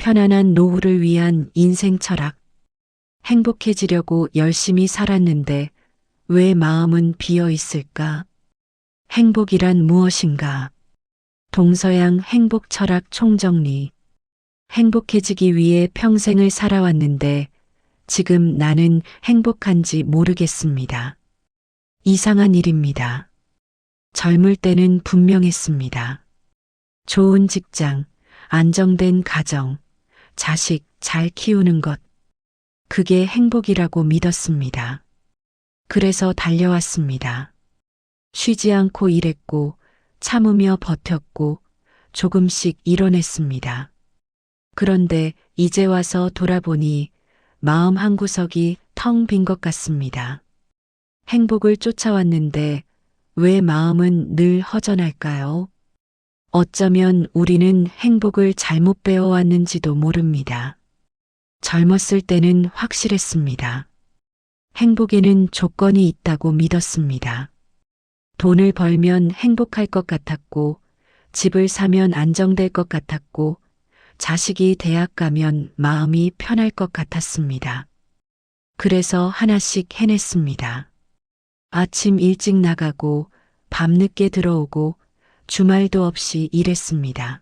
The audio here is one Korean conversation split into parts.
편안한 노후를 위한 인생 철학. 행복해지려고 열심히 살았는데 왜 마음은 비어 있을까? 행복이란 무엇인가? 동서양 행복 철학 총정리. 행복해지기 위해 평생을 살아왔는데 지금 나는 행복한지 모르겠습니다. 이상한 일입니다. 젊을 때는 분명했습니다. 좋은 직장, 안정된 가정, 자식 잘 키우는 것. 그게 행복이라고 믿었습니다. 그래서 달려왔습니다. 쉬지 않고 일했고, 참으며 버텼고, 조금씩 이뤄냈습니다. 그런데 이제 와서 돌아보니 마음 한구석이 텅 빈 것 같습니다. 행복을 쫓아왔는데 왜 마음은 늘 허전할까요? 어쩌면 우리는 행복을 잘못 배워왔는지도 모릅니다. 젊었을 때는 확실했습니다. 행복에는 조건이 있다고 믿었습니다. 돈을 벌면 행복할 것 같았고, 집을 사면 안정될 것 같았고, 자식이 대학 가면 마음이 편할 것 같았습니다. 그래서 하나씩 해냈습니다. 아침 일찍 나가고, 밤늦게 들어오고, 주말도 없이 일했습니다.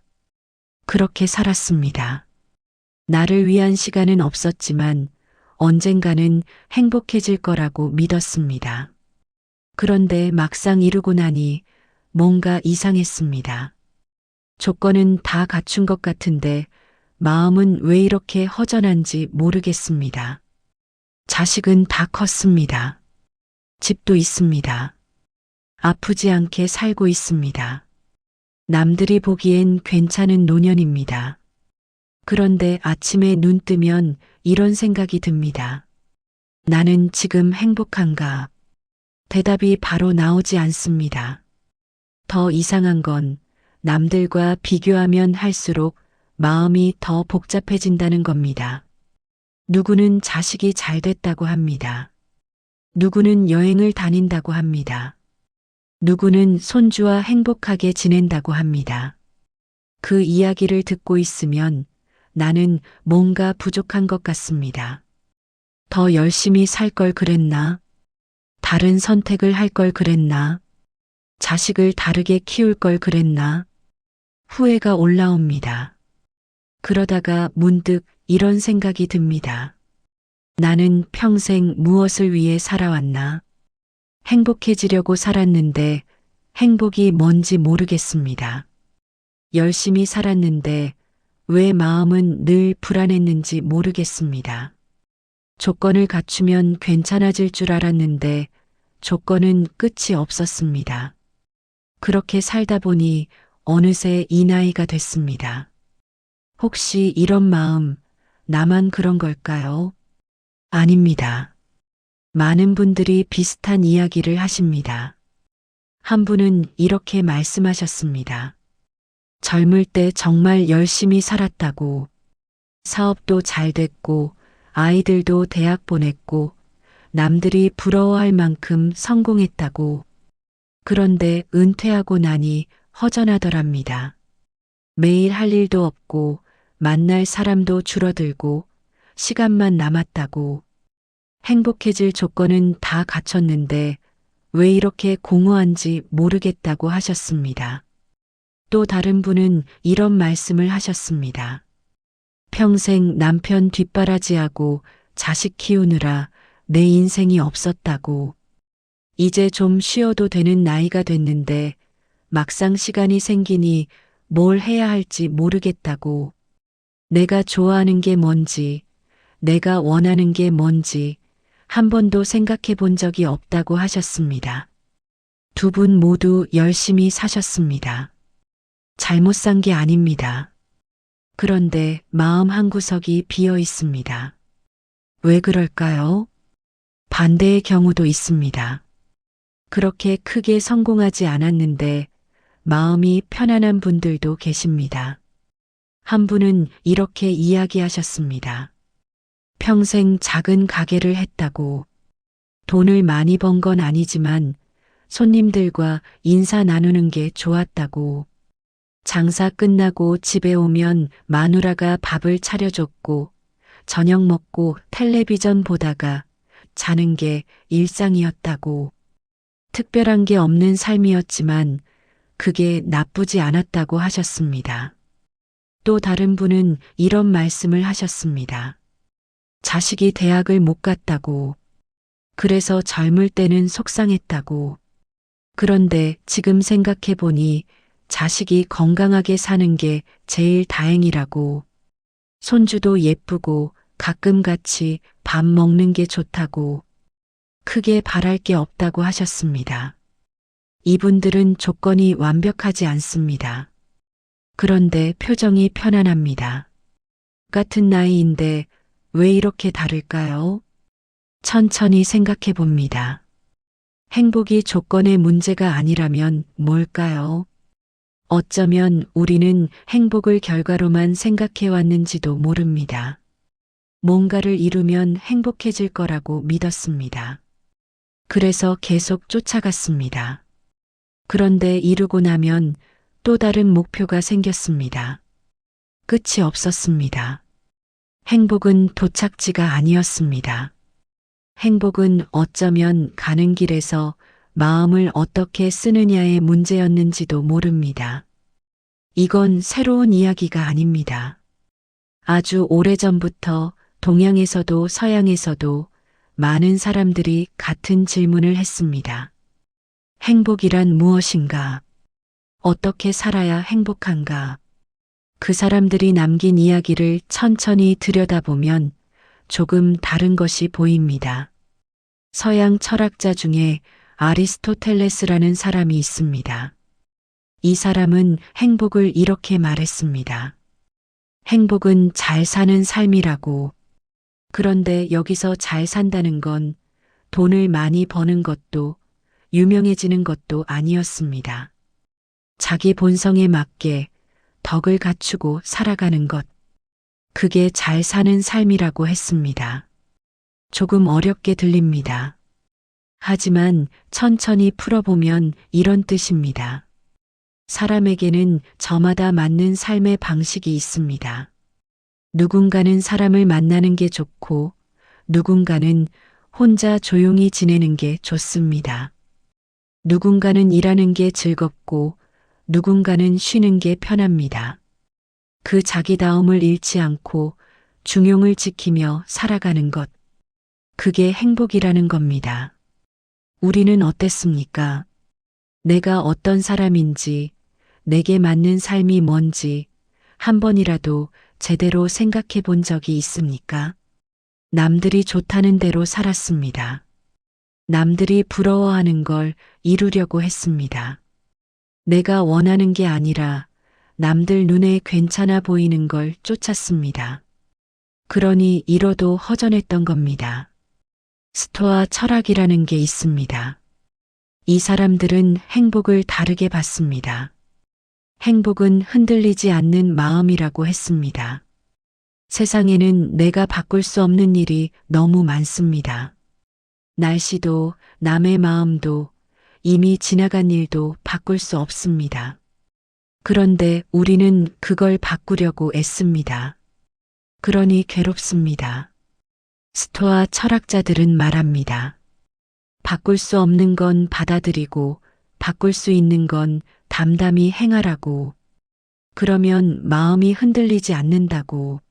그렇게 살았습니다. 나를 위한 시간은 없었지만 언젠가는 행복해질 거라고 믿었습니다. 그런데 막상 이루고 나니 뭔가 이상했습니다. 조건은 다 갖춘 것 같은데 마음은 왜 이렇게 허전한지 모르겠습니다. 자식은 다 컸습니다. 집도 있습니다. 아프지 않게 살고 있습니다. 남들이 보기엔 괜찮은 노년입니다. 그런데 아침에 눈 뜨면 이런 생각이 듭니다. 나는 지금 행복한가? 대답이 바로 나오지 않습니다. 더 이상한 건 남들과 비교하면 할수록 마음이 더 복잡해진다는 겁니다. 누구는 자식이 잘 됐다고 합니다. 누구는 여행을 다닌다고 합니다. 누구는 손주와 행복하게 지낸다고 합니다. 그 이야기를 듣고 있으면 나는 뭔가 부족한 것 같습니다. 더 열심히 살 걸 그랬나? 다른 선택을 할 걸 그랬나? 자식을 다르게 키울 걸 그랬나? 후회가 올라옵니다. 그러다가 문득 이런 생각이 듭니다. 나는 평생 무엇을 위해 살아왔나? 행복해지려고 살았는데 행복이 뭔지 모르겠습니다. 열심히 살았는데 왜 마음은 늘 불안했는지 모르겠습니다. 조건을 갖추면 괜찮아질 줄 알았는데 조건은 끝이 없었습니다. 그렇게 살다 보니 어느새 이 나이가 됐습니다. 혹시 이런 마음, 나만 그런 걸까요? 아닙니다. 많은 분들이 비슷한 이야기를 하십니다. 한 분은 이렇게 말씀하셨습니다. 젊을 때 정말 열심히 살았다고, 사업도 잘 됐고, 아이들도 대학 보냈고, 남들이 부러워할 만큼 성공했다고. 그런데 은퇴하고 나니 허전하더랍니다. 매일 할 일도 없고, 만날 사람도 줄어들고, 시간만 남았다고. 행복해질 조건은 다 갖췄는데 왜 이렇게 공허한지 모르겠다고 하셨습니다. 또 다른 분은 이런 말씀을 하셨습니다. 평생 남편 뒷바라지하고 자식 키우느라 내 인생이 없었다고. 이제 좀 쉬어도 되는 나이가 됐는데 막상 시간이 생기니 뭘 해야 할지 모르겠다고. 내가 좋아하는 게 뭔지, 내가 원하는 게 뭔지 한 번도 생각해 본 적이 없다고 하셨습니다. 두 분 모두 열심히 사셨습니다. 잘못 산 게 아닙니다. 그런데 마음 한구석이 비어 있습니다. 왜 그럴까요? 반대의 경우도 있습니다. 그렇게 크게 성공하지 않았는데 마음이 편안한 분들도 계십니다. 한 분은 이렇게 이야기하셨습니다. 평생 작은 가게를 했다고. 돈을 많이 번 건 아니지만 손님들과 인사 나누는 게 좋았다고. 장사 끝나고 집에 오면 마누라가 밥을 차려줬고 저녁 먹고 텔레비전 보다가 자는 게 일상이었다고. 특별한 게 없는 삶이었지만 그게 나쁘지 않았다고 하셨습니다. 또 다른 분은 이런 말씀을 하셨습니다. 자식이 대학을 못 갔다고. 그래서 젊을 때는 속상했다고. 그런데 지금 생각해 보니 자식이 건강하게 사는 게 제일 다행이라고. 손주도 예쁘고 가끔 같이 밥 먹는 게 좋다고. 크게 바랄 게 없다고 하셨습니다. 이분들은 조건이 완벽하지 않습니다. 그런데 표정이 편안합니다. 같은 나이인데 왜 이렇게 다를까요? 천천히 생각해 봅니다. 행복이 조건의 문제가 아니라면 뭘까요? 어쩌면 우리는 행복을 결과로만 생각해 왔는지도 모릅니다. 뭔가를 이루면 행복해질 거라고 믿었습니다. 그래서 계속 쫓아갔습니다. 그런데 이루고 나면 또 다른 목표가 생겼습니다. 끝이 없었습니다. 행복은 도착지가 아니었습니다. 행복은 어쩌면 가는 길에서 마음을 어떻게 쓰느냐의 문제였는지도 모릅니다. 이건 새로운 이야기가 아닙니다. 아주 오래전부터 동양에서도 서양에서도 많은 사람들이 같은 질문을 했습니다. 행복이란 무엇인가? 어떻게 살아야 행복한가? 그 사람들이 남긴 이야기를 천천히 들여다보면 조금 다른 것이 보입니다. 서양 철학자 중에 아리스토텔레스라는 사람이 있습니다. 이 사람은 행복을 이렇게 말했습니다. 행복은 잘 사는 삶이라고. 그런데 여기서 잘 산다는 건 돈을 많이 버는 것도 유명해지는 것도 아니었습니다. 자기 본성에 맞게 덕을 갖추고 살아가는 것. 그게 잘 사는 삶이라고 했습니다. 조금 어렵게 들립니다. 하지만 천천히 풀어보면 이런 뜻입니다. 사람에게는 저마다 맞는 삶의 방식이 있습니다. 누군가는 사람을 만나는 게 좋고 누군가는 혼자 조용히 지내는 게 좋습니다. 누군가는 일하는 게 즐겁고 누군가는 쉬는 게 편합니다. 그 자기다움을 잃지 않고 중용을 지키며 살아가는 것. 그게 행복이라는 겁니다. 우리는 어땠습니까? 내가 어떤 사람인지, 내게 맞는 삶이 뭔지 한 번이라도 제대로 생각해 본 적이 있습니까? 남들이 좋다는 대로 살았습니다. 남들이 부러워하는 걸 이루려고 했습니다. 내가 원하는 게 아니라 남들 눈에 괜찮아 보이는 걸 쫓았습니다. 그러니 이뤄도 허전했던 겁니다. 스토아 철학이라는 게 있습니다. 이 사람들은 행복을 다르게 봤습니다. 행복은 흔들리지 않는 마음이라고 했습니다. 세상에는 내가 바꿀 수 없는 일이 너무 많습니다. 날씨도 남의 마음도 이미 지나간 일도 바꿀 수 없습니다. 그런데 우리는 그걸 바꾸려고 애씁니다. 그러니 괴롭습니다. 스토아 철학자들은 말합니다. 바꿀 수 없는 건 받아들이고 바꿀 수 있는 건 담담히 행하라고. 그러면 마음이 흔들리지 않는다고.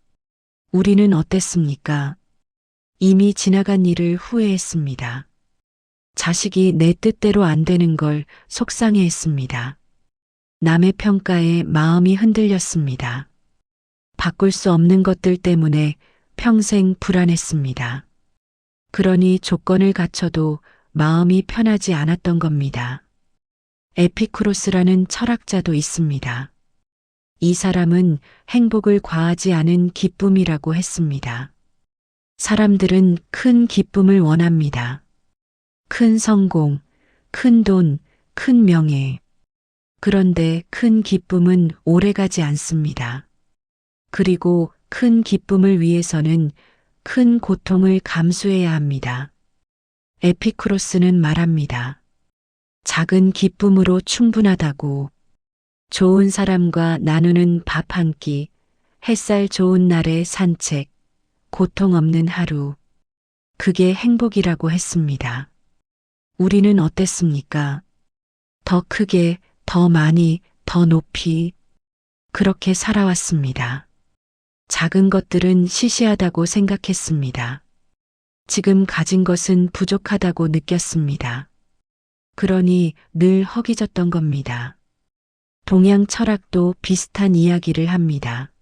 우리는 어땠습니까? 이미 지나간 일을 후회했습니다. 자식이 내 뜻대로 안 되는 걸 속상해했습니다. 남의 평가에 마음이 흔들렸습니다. 바꿀 수 없는 것들 때문에 평생 불안했습니다. 그러니 조건을 갖춰도 마음이 편하지 않았던 겁니다. 에피쿠로스라는 철학자도 있습니다. 이 사람은 행복을 과하지 않은 기쁨이라고 했습니다. 사람들은 큰 기쁨을 원합니다. 큰 성공, 큰 돈, 큰 명예. 그런데 큰 기쁨은 오래가지 않습니다. 그리고 큰 기쁨을 위해서는 큰 고통을 감수해야 합니다. 에피쿠로스는 말합니다. 작은 기쁨으로 충분하다고. 좋은 사람과 나누는 밥 한 끼, 햇살 좋은 날의 산책, 고통 없는 하루. 그게 행복이라고 했습니다. 우리는 어땠습니까? 더 크게, 더 많이, 더 높이. 그렇게 살아왔습니다. 작은 것들은 시시하다고 생각했습니다. 지금 가진 것은 부족하다고 느꼈습니다. 그러니 늘 허기졌던 겁니다. 동양 철학도 비슷한 이야기를 합니다.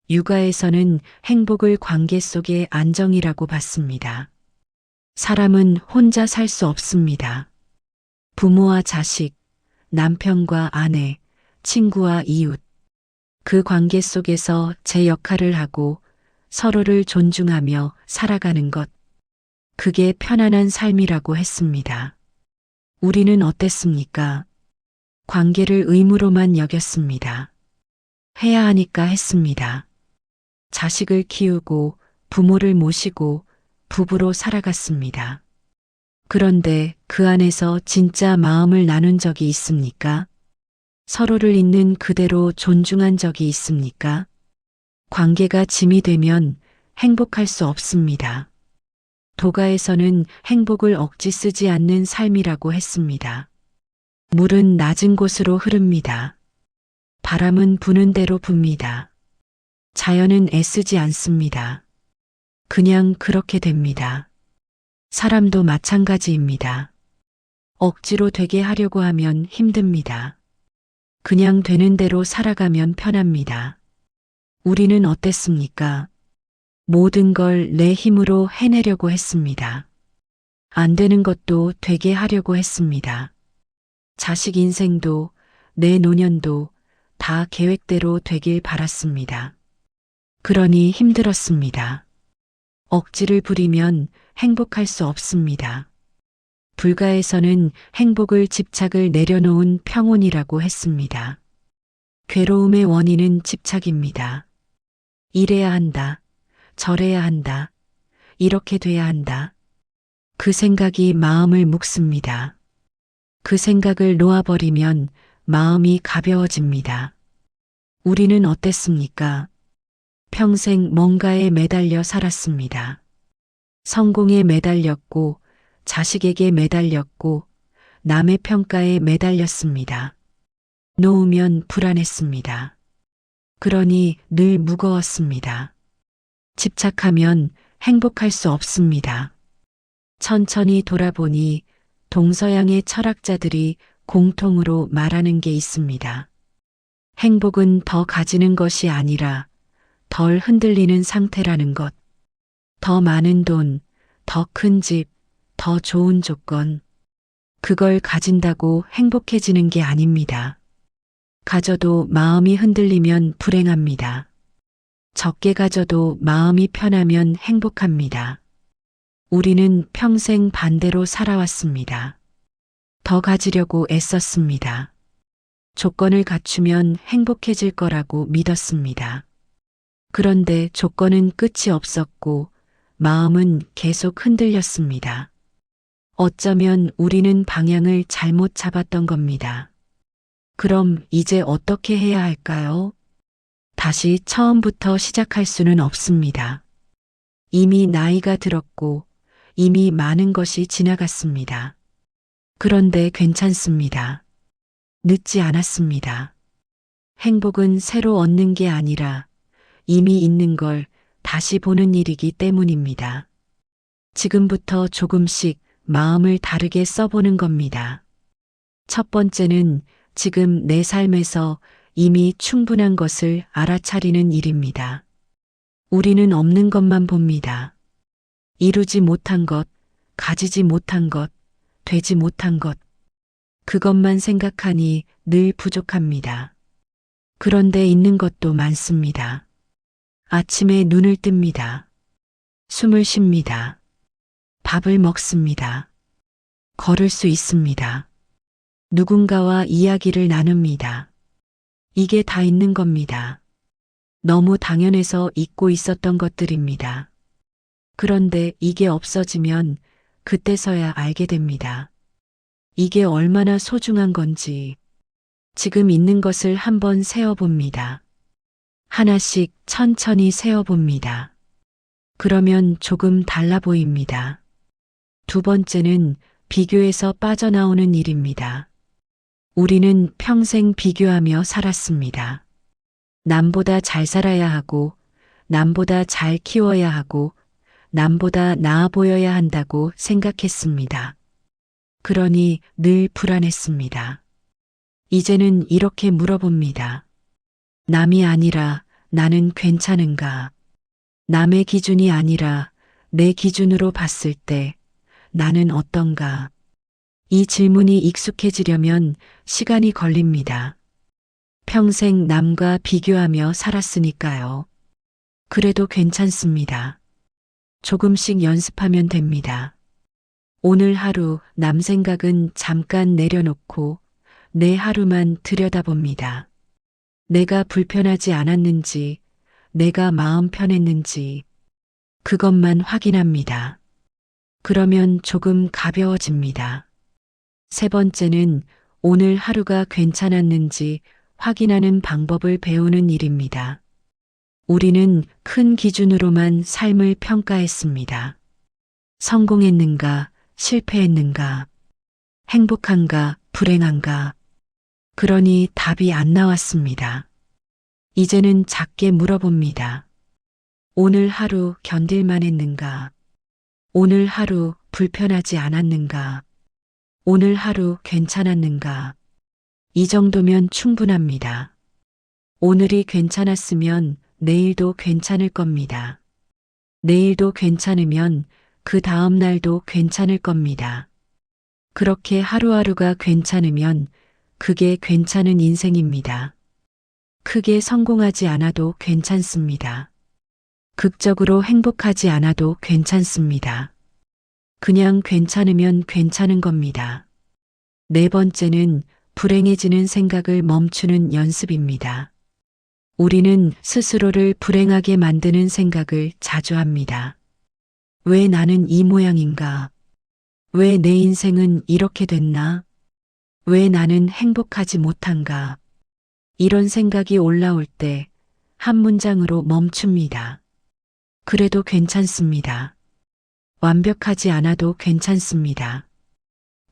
육아에서는 행복을 관계 속의 안정이라고 봤습니다. 사람은 혼자 살 수 없습니다. 부모와 자식, 남편과 아내, 친구와 이웃. 그 관계 속에서 제 역할을 하고 서로를 존중하며 살아가는 것. 그게 편안한 삶이라고 했습니다. 우리는 어땠습니까? 관계를 의무로만 여겼습니다. 해야 하니까 했습니다. 자식을 키우고 부모를 모시고 부부로 살아갔습니다. 그런데 그 안에서 진짜 마음을 나눈 적이 있습니까? 서로를 있는 그대로 존중한 적이 있습니까? 관계가 짐이 되면 행복할 수 없습니다. 도가에서는 행복을 억지 쓰지 않는 삶이라고 했습니다. 물은 낮은 곳으로 흐릅니다. 바람은 부는 대로 붑니다. 자연은 애쓰지 않습니다. 그냥 그렇게 됩니다. 사람도 마찬가지입니다. 억지로 되게 하려고 하면 힘듭니다. 그냥 되는 대로 살아가면 편합니다. 우리는 어땠습니까? 모든 걸 내 힘으로 해내려고 했습니다. 안 되는 것도 되게 하려고 했습니다. 자식 인생도 내 노년도 다 계획대로 되길 바랐습니다. 그러니 힘들었습니다. 억지를 부리면 행복할 수 없습니다. 불가에서는 행복을 집착을 내려놓은 평온이라고 했습니다. 괴로움의 원인은 집착입니다. 이래야 한다. 저래야 한다. 이렇게 돼야 한다. 그 생각이 마음을 묶습니다. 그 생각을 놓아버리면 마음이 가벼워집니다. 우리는 어땠습니까? 평생 뭔가에 매달려 살았습니다. 성공에 매달렸고, 자식에게 매달렸고, 남의 평가에 매달렸습니다. 놓으면 불안했습니다. 그러니 늘 무거웠습니다. 집착하면 행복할 수 없습니다. 천천히 돌아보니 동서양의 철학자들이 공통으로 말하는 게 있습니다. 행복은 더 가지는 것이 아니라 덜 흔들리는 상태라는 것. 더 많은 돈, 더 큰 집, 더 좋은 조건. 그걸 가진다고 행복해지는 게 아닙니다. 가져도 마음이 흔들리면 불행합니다. 적게 가져도 마음이 편하면 행복합니다. 우리는 평생 반대로 살아왔습니다. 더 가지려고 애썼습니다. 조건을 갖추면 행복해질 거라고 믿었습니다. 그런데 조건은 끝이 없었고 마음은 계속 흔들렸습니다. 어쩌면 우리는 방향을 잘못 잡았던 겁니다. 그럼 이제 어떻게 해야 할까요? 다시 처음부터 시작할 수는 없습니다. 이미 나이가 들었고 이미 많은 것이 지나갔습니다. 그런데 괜찮습니다. 늦지 않았습니다. 행복은 새로 얻는 게 아니라 이미 있는 걸 다시 보는 일이기 때문입니다. 지금부터 조금씩 마음을 다르게 써보는 겁니다. 첫 번째는 지금 내 삶에서 이미 충분한 것을 알아차리는 일입니다. 우리는 없는 것만 봅니다. 이루지 못한 것, 가지지 못한 것, 되지 못한 것. 그것만 생각하니 늘 부족합니다. 그런데 있는 것도 많습니다. 아침에 눈을 뜹니다. 숨을 쉽니다. 밥을 먹습니다. 걸을 수 있습니다. 누군가와 이야기를 나눕니다. 이게 다 있는 겁니다. 너무 당연해서 잊고 있었던 것들입니다. 그런데 이게 없어지면 그때서야 알게 됩니다. 이게 얼마나 소중한 건지. 지금 있는 것을 한번 세어봅니다. 하나씩 천천히 세어봅니다. 그러면 조금 달라 보입니다. 두 번째는 비교에서 빠져나오는 일입니다. 우리는 평생 비교하며 살았습니다. 남보다 잘 살아야 하고, 남보다 잘 키워야 하고, 남보다 나아 보여야 한다고 생각했습니다. 그러니 늘 불안했습니다. 이제는 이렇게 물어봅니다. 남이 아니라 나는 괜찮은가? 남의 기준이 아니라 내 기준으로 봤을 때 나는 어떤가? 이 질문이 익숙해지려면 시간이 걸립니다. 평생 남과 비교하며 살았으니까요. 그래도 괜찮습니다. 조금씩 연습하면 됩니다. 오늘 하루 남 생각은 잠깐 내려놓고 내 하루만 들여다봅니다. 내가 불편하지 않았는지, 내가 마음 편했는지, 그것만 확인합니다. 그러면 조금 가벼워집니다. 세 번째는 오늘 하루가 괜찮았는지 확인하는 방법을 배우는 일입니다. 우리는 큰 기준으로만 삶을 평가했습니다. 성공했는가, 실패했는가, 행복한가, 불행한가. 그러니 답이 안 나왔습니다. 이제는 작게 물어봅니다. 오늘 하루 견딜만 했는가? 오늘 하루 불편하지 않았는가? 오늘 하루 괜찮았는가? 이 정도면 충분합니다. 오늘이 괜찮았으면 내일도 괜찮을 겁니다. 내일도 괜찮으면 그 다음 날도 괜찮을 겁니다. 그렇게 하루하루가 괜찮으면 그게 괜찮은 인생입니다. 크게 성공하지 않아도 괜찮습니다. 극적으로 행복하지 않아도 괜찮습니다. 그냥 괜찮으면 괜찮은 겁니다. 네 번째는 불행해지는 생각을 멈추는 연습입니다. 우리는 스스로를 불행하게 만드는 생각을 자주 합니다. 왜 나는 이 모양인가? 왜 내 인생은 이렇게 됐나? 왜 나는 행복하지 못한가? 이런 생각이 올라올 때 한 문장으로 멈춥니다. 그래도 괜찮습니다. 완벽하지 않아도 괜찮습니다.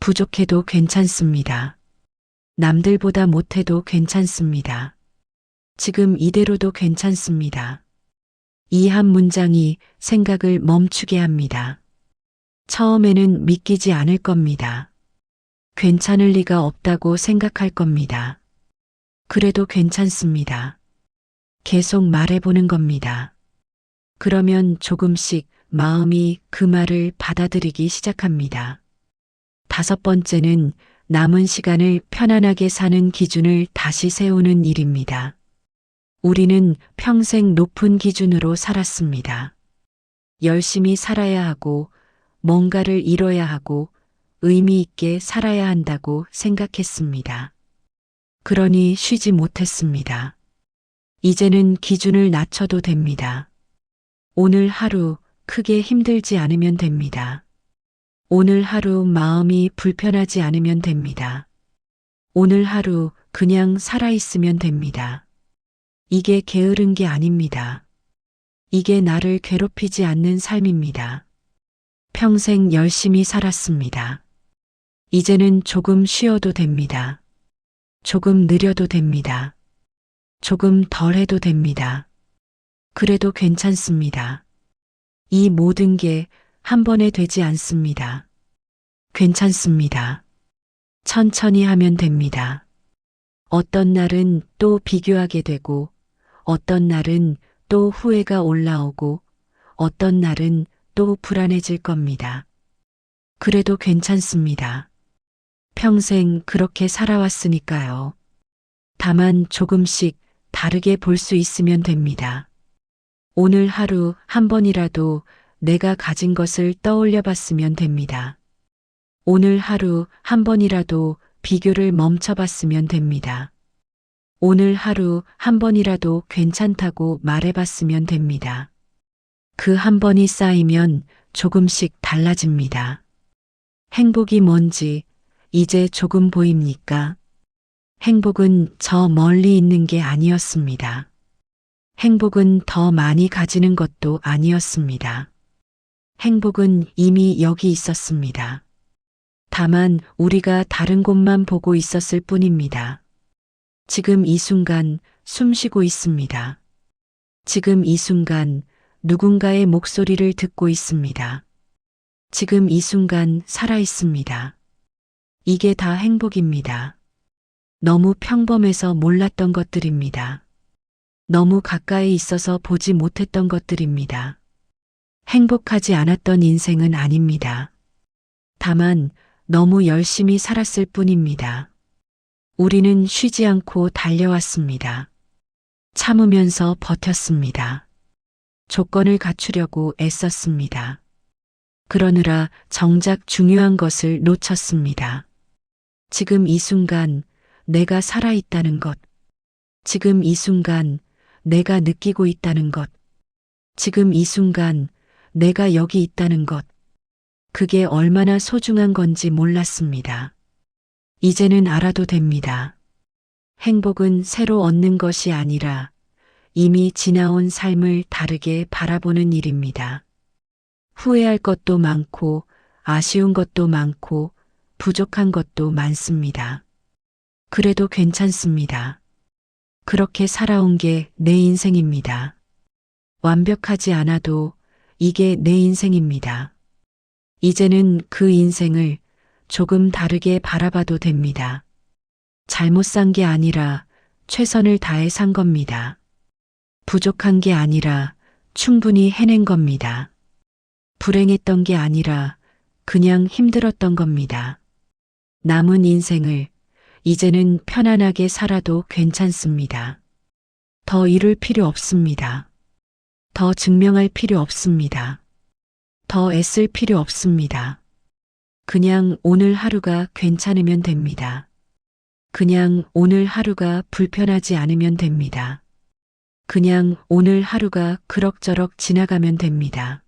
부족해도 괜찮습니다. 남들보다 못해도 괜찮습니다. 지금 이대로도 괜찮습니다. 이 한 문장이 생각을 멈추게 합니다. 처음에는 믿기지 않을 겁니다. 괜찮을 리가 없다고 생각할 겁니다. 그래도 괜찮습니다. 계속 말해보는 겁니다. 그러면 조금씩 마음이 그 말을 받아들이기 시작합니다. 다섯 번째는 남은 시간을 편안하게 사는 기준을 다시 세우는 일입니다. 우리는 평생 높은 기준으로 살았습니다. 열심히 살아야 하고, 뭔가를 이뤄야 하고, 의미 있게 살아야 한다고 생각했습니다. 그러니 쉬지 못했습니다. 이제는 기준을 낮춰도 됩니다. 오늘 하루 크게 힘들지 않으면 됩니다. 오늘 하루 마음이 불편하지 않으면 됩니다. 오늘 하루 그냥 살아있으면 됩니다. 이게 게으른 게 아닙니다. 이게 나를 괴롭히지 않는 삶입니다. 평생 열심히 살았습니다. 이제는 조금 쉬어도 됩니다. 조금 느려도 됩니다. 조금 덜 해도 됩니다. 그래도 괜찮습니다. 이 모든 게 한 번에 되지 않습니다. 괜찮습니다. 천천히 하면 됩니다. 어떤 날은 또 비교하게 되고, 어떤 날은 또 후회가 올라오고, 어떤 날은 또 불안해질 겁니다. 그래도 괜찮습니다. 평생 그렇게 살아왔으니까요. 다만 조금씩 다르게 볼 수 있으면 됩니다. 오늘 하루 한 번이라도 내가 가진 것을 떠올려 봤으면 됩니다. 오늘 하루 한 번이라도 비교를 멈춰 봤으면 됩니다. 오늘 하루 한 번이라도 괜찮다고 말해 봤으면 됩니다. 그 한 번이 쌓이면 조금씩 달라집니다. 행복이 뭔지 이제 조금 보입니까? 행복은 저 멀리 있는 게 아니었습니다. 행복은 더 많이 가지는 것도 아니었습니다. 행복은 이미 여기 있었습니다. 다만 우리가 다른 곳만 보고 있었을 뿐입니다. 지금 이 순간 숨 쉬고 있습니다. 지금 이 순간 누군가의 목소리를 듣고 있습니다. 지금 이 순간 살아 있습니다. 이게 다 행복입니다. 너무 평범해서 몰랐던 것들입니다. 너무 가까이 있어서 보지 못했던 것들입니다. 행복하지 않았던 인생은 아닙니다. 다만 너무 열심히 살았을 뿐입니다. 우리는 쉬지 않고 달려왔습니다. 참으면서 버텼습니다. 조건을 갖추려고 애썼습니다. 그러느라 정작 중요한 것을 놓쳤습니다. 지금 이 순간 내가 살아있다는 것, 지금 이 순간 내가 느끼고 있다는 것, 지금 이 순간 내가 여기 있다는 것, 그게 얼마나 소중한 건지 몰랐습니다. 이제는 알아도 됩니다. 행복은 새로 얻는 것이 아니라 이미 지나온 삶을 다르게 바라보는 일입니다. 후회할 것도 많고 아쉬운 것도 많고 부족한 것도 많습니다. 그래도 괜찮습니다. 그렇게 살아온 게 내 인생입니다. 완벽하지 않아도 이게 내 인생입니다. 이제는 그 인생을 조금 다르게 바라봐도 됩니다. 잘못 산 게 아니라 최선을 다해 산 겁니다. 부족한 게 아니라 충분히 해낸 겁니다. 불행했던 게 아니라 그냥 힘들었던 겁니다. 남은 인생을 이제는 편안하게 살아도 괜찮습니다. 더 이룰 필요 없습니다. 더 증명할 필요 없습니다. 더 애쓸 필요 없습니다. 그냥 오늘 하루가 괜찮으면 됩니다. 그냥 오늘 하루가 불편하지 않으면 됩니다. 그냥 오늘 하루가 그럭저럭 지나가면 됩니다.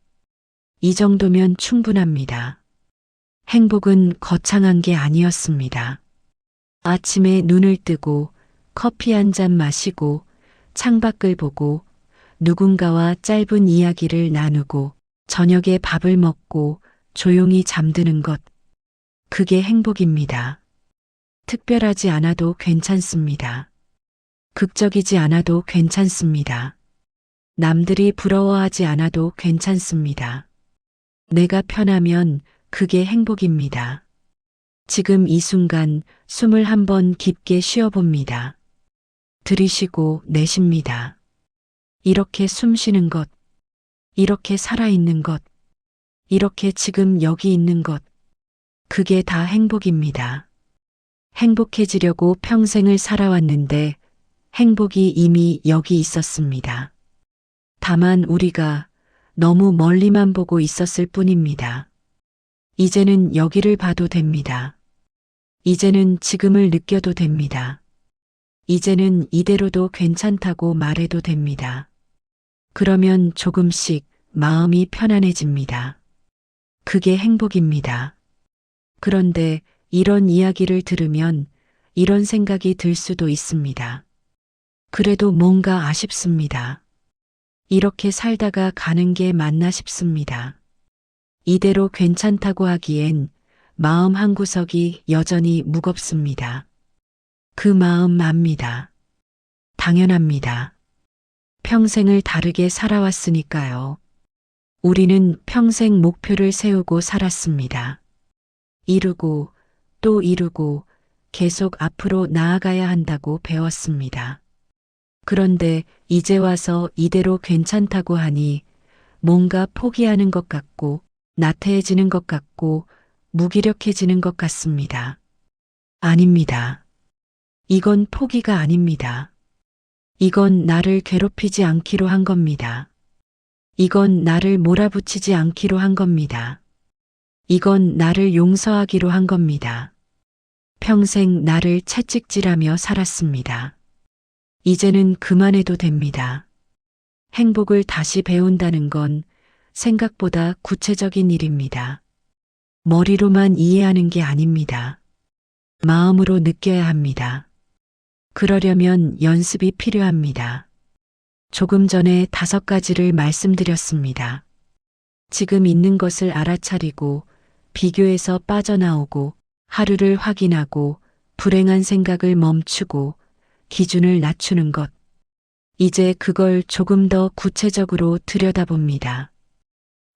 이 정도면 충분합니다. 행복은 거창한 게 아니었습니다. 아침에 눈을 뜨고 커피 한 잔 마시고 창밖을 보고 누군가와 짧은 이야기를 나누고 저녁에 밥을 먹고 조용히 잠드는 것, 그게 행복입니다. 특별하지 않아도 괜찮습니다. 극적이지 않아도 괜찮습니다. 남들이 부러워하지 않아도 괜찮습니다. 내가 편하면 그게 행복입니다. 지금 이 순간 숨을 한번 깊게 쉬어봅니다. 들이쉬고 내쉽니다. 이렇게 숨 쉬는 것, 이렇게 살아있는 것, 이렇게 지금 여기 있는 것, 그게 다 행복입니다. 행복해지려고 평생을 살아왔는데 행복이 이미 여기 있었습니다. 다만 우리가 너무 멀리만 보고 있었을 뿐입니다. 이제는 여기를 봐도 됩니다. 이제는 지금을 느껴도 됩니다. 이제는 이대로도 괜찮다고 말해도 됩니다. 그러면 조금씩 마음이 편안해집니다. 그게 행복입니다. 그런데 이런 이야기를 들으면 이런 생각이 들 수도 있습니다. 그래도 뭔가 아쉽습니다. 이렇게 살다가 가는 게 맞나 싶습니다. 이대로 괜찮다고 하기엔 마음 한구석이 여전히 무겁습니다. 그 마음 압니다. 당연합니다. 평생을 다르게 살아왔으니까요. 우리는 평생 목표를 세우고 살았습니다. 이루고 또 이루고 계속 앞으로 나아가야 한다고 배웠습니다. 그런데 이제 와서 이대로 괜찮다고 하니 뭔가 포기하는 것 같고 나태해지는 것 같고 무기력해지는 것 같습니다. 아닙니다. 이건 포기가 아닙니다. 이건 나를 괴롭히지 않기로 한 겁니다. 이건 나를 몰아붙이지 않기로 한 겁니다. 이건 나를 용서하기로 한 겁니다. 평생 나를 채찍질하며 살았습니다. 이제는 그만해도 됩니다. 행복을 다시 배운다는 건 생각보다 구체적인 일입니다. 머리로만 이해하는 게 아닙니다. 마음으로 느껴야 합니다. 그러려면 연습이 필요합니다. 조금 전에 5가지를 말씀드렸습니다. 지금 있는 것을 알아차리고 비교에서 빠져나오고 하루를 확인하고 불행한 생각을 멈추고 기준을 낮추는 것. 이제 그걸 조금 더 구체적으로 들여다봅니다.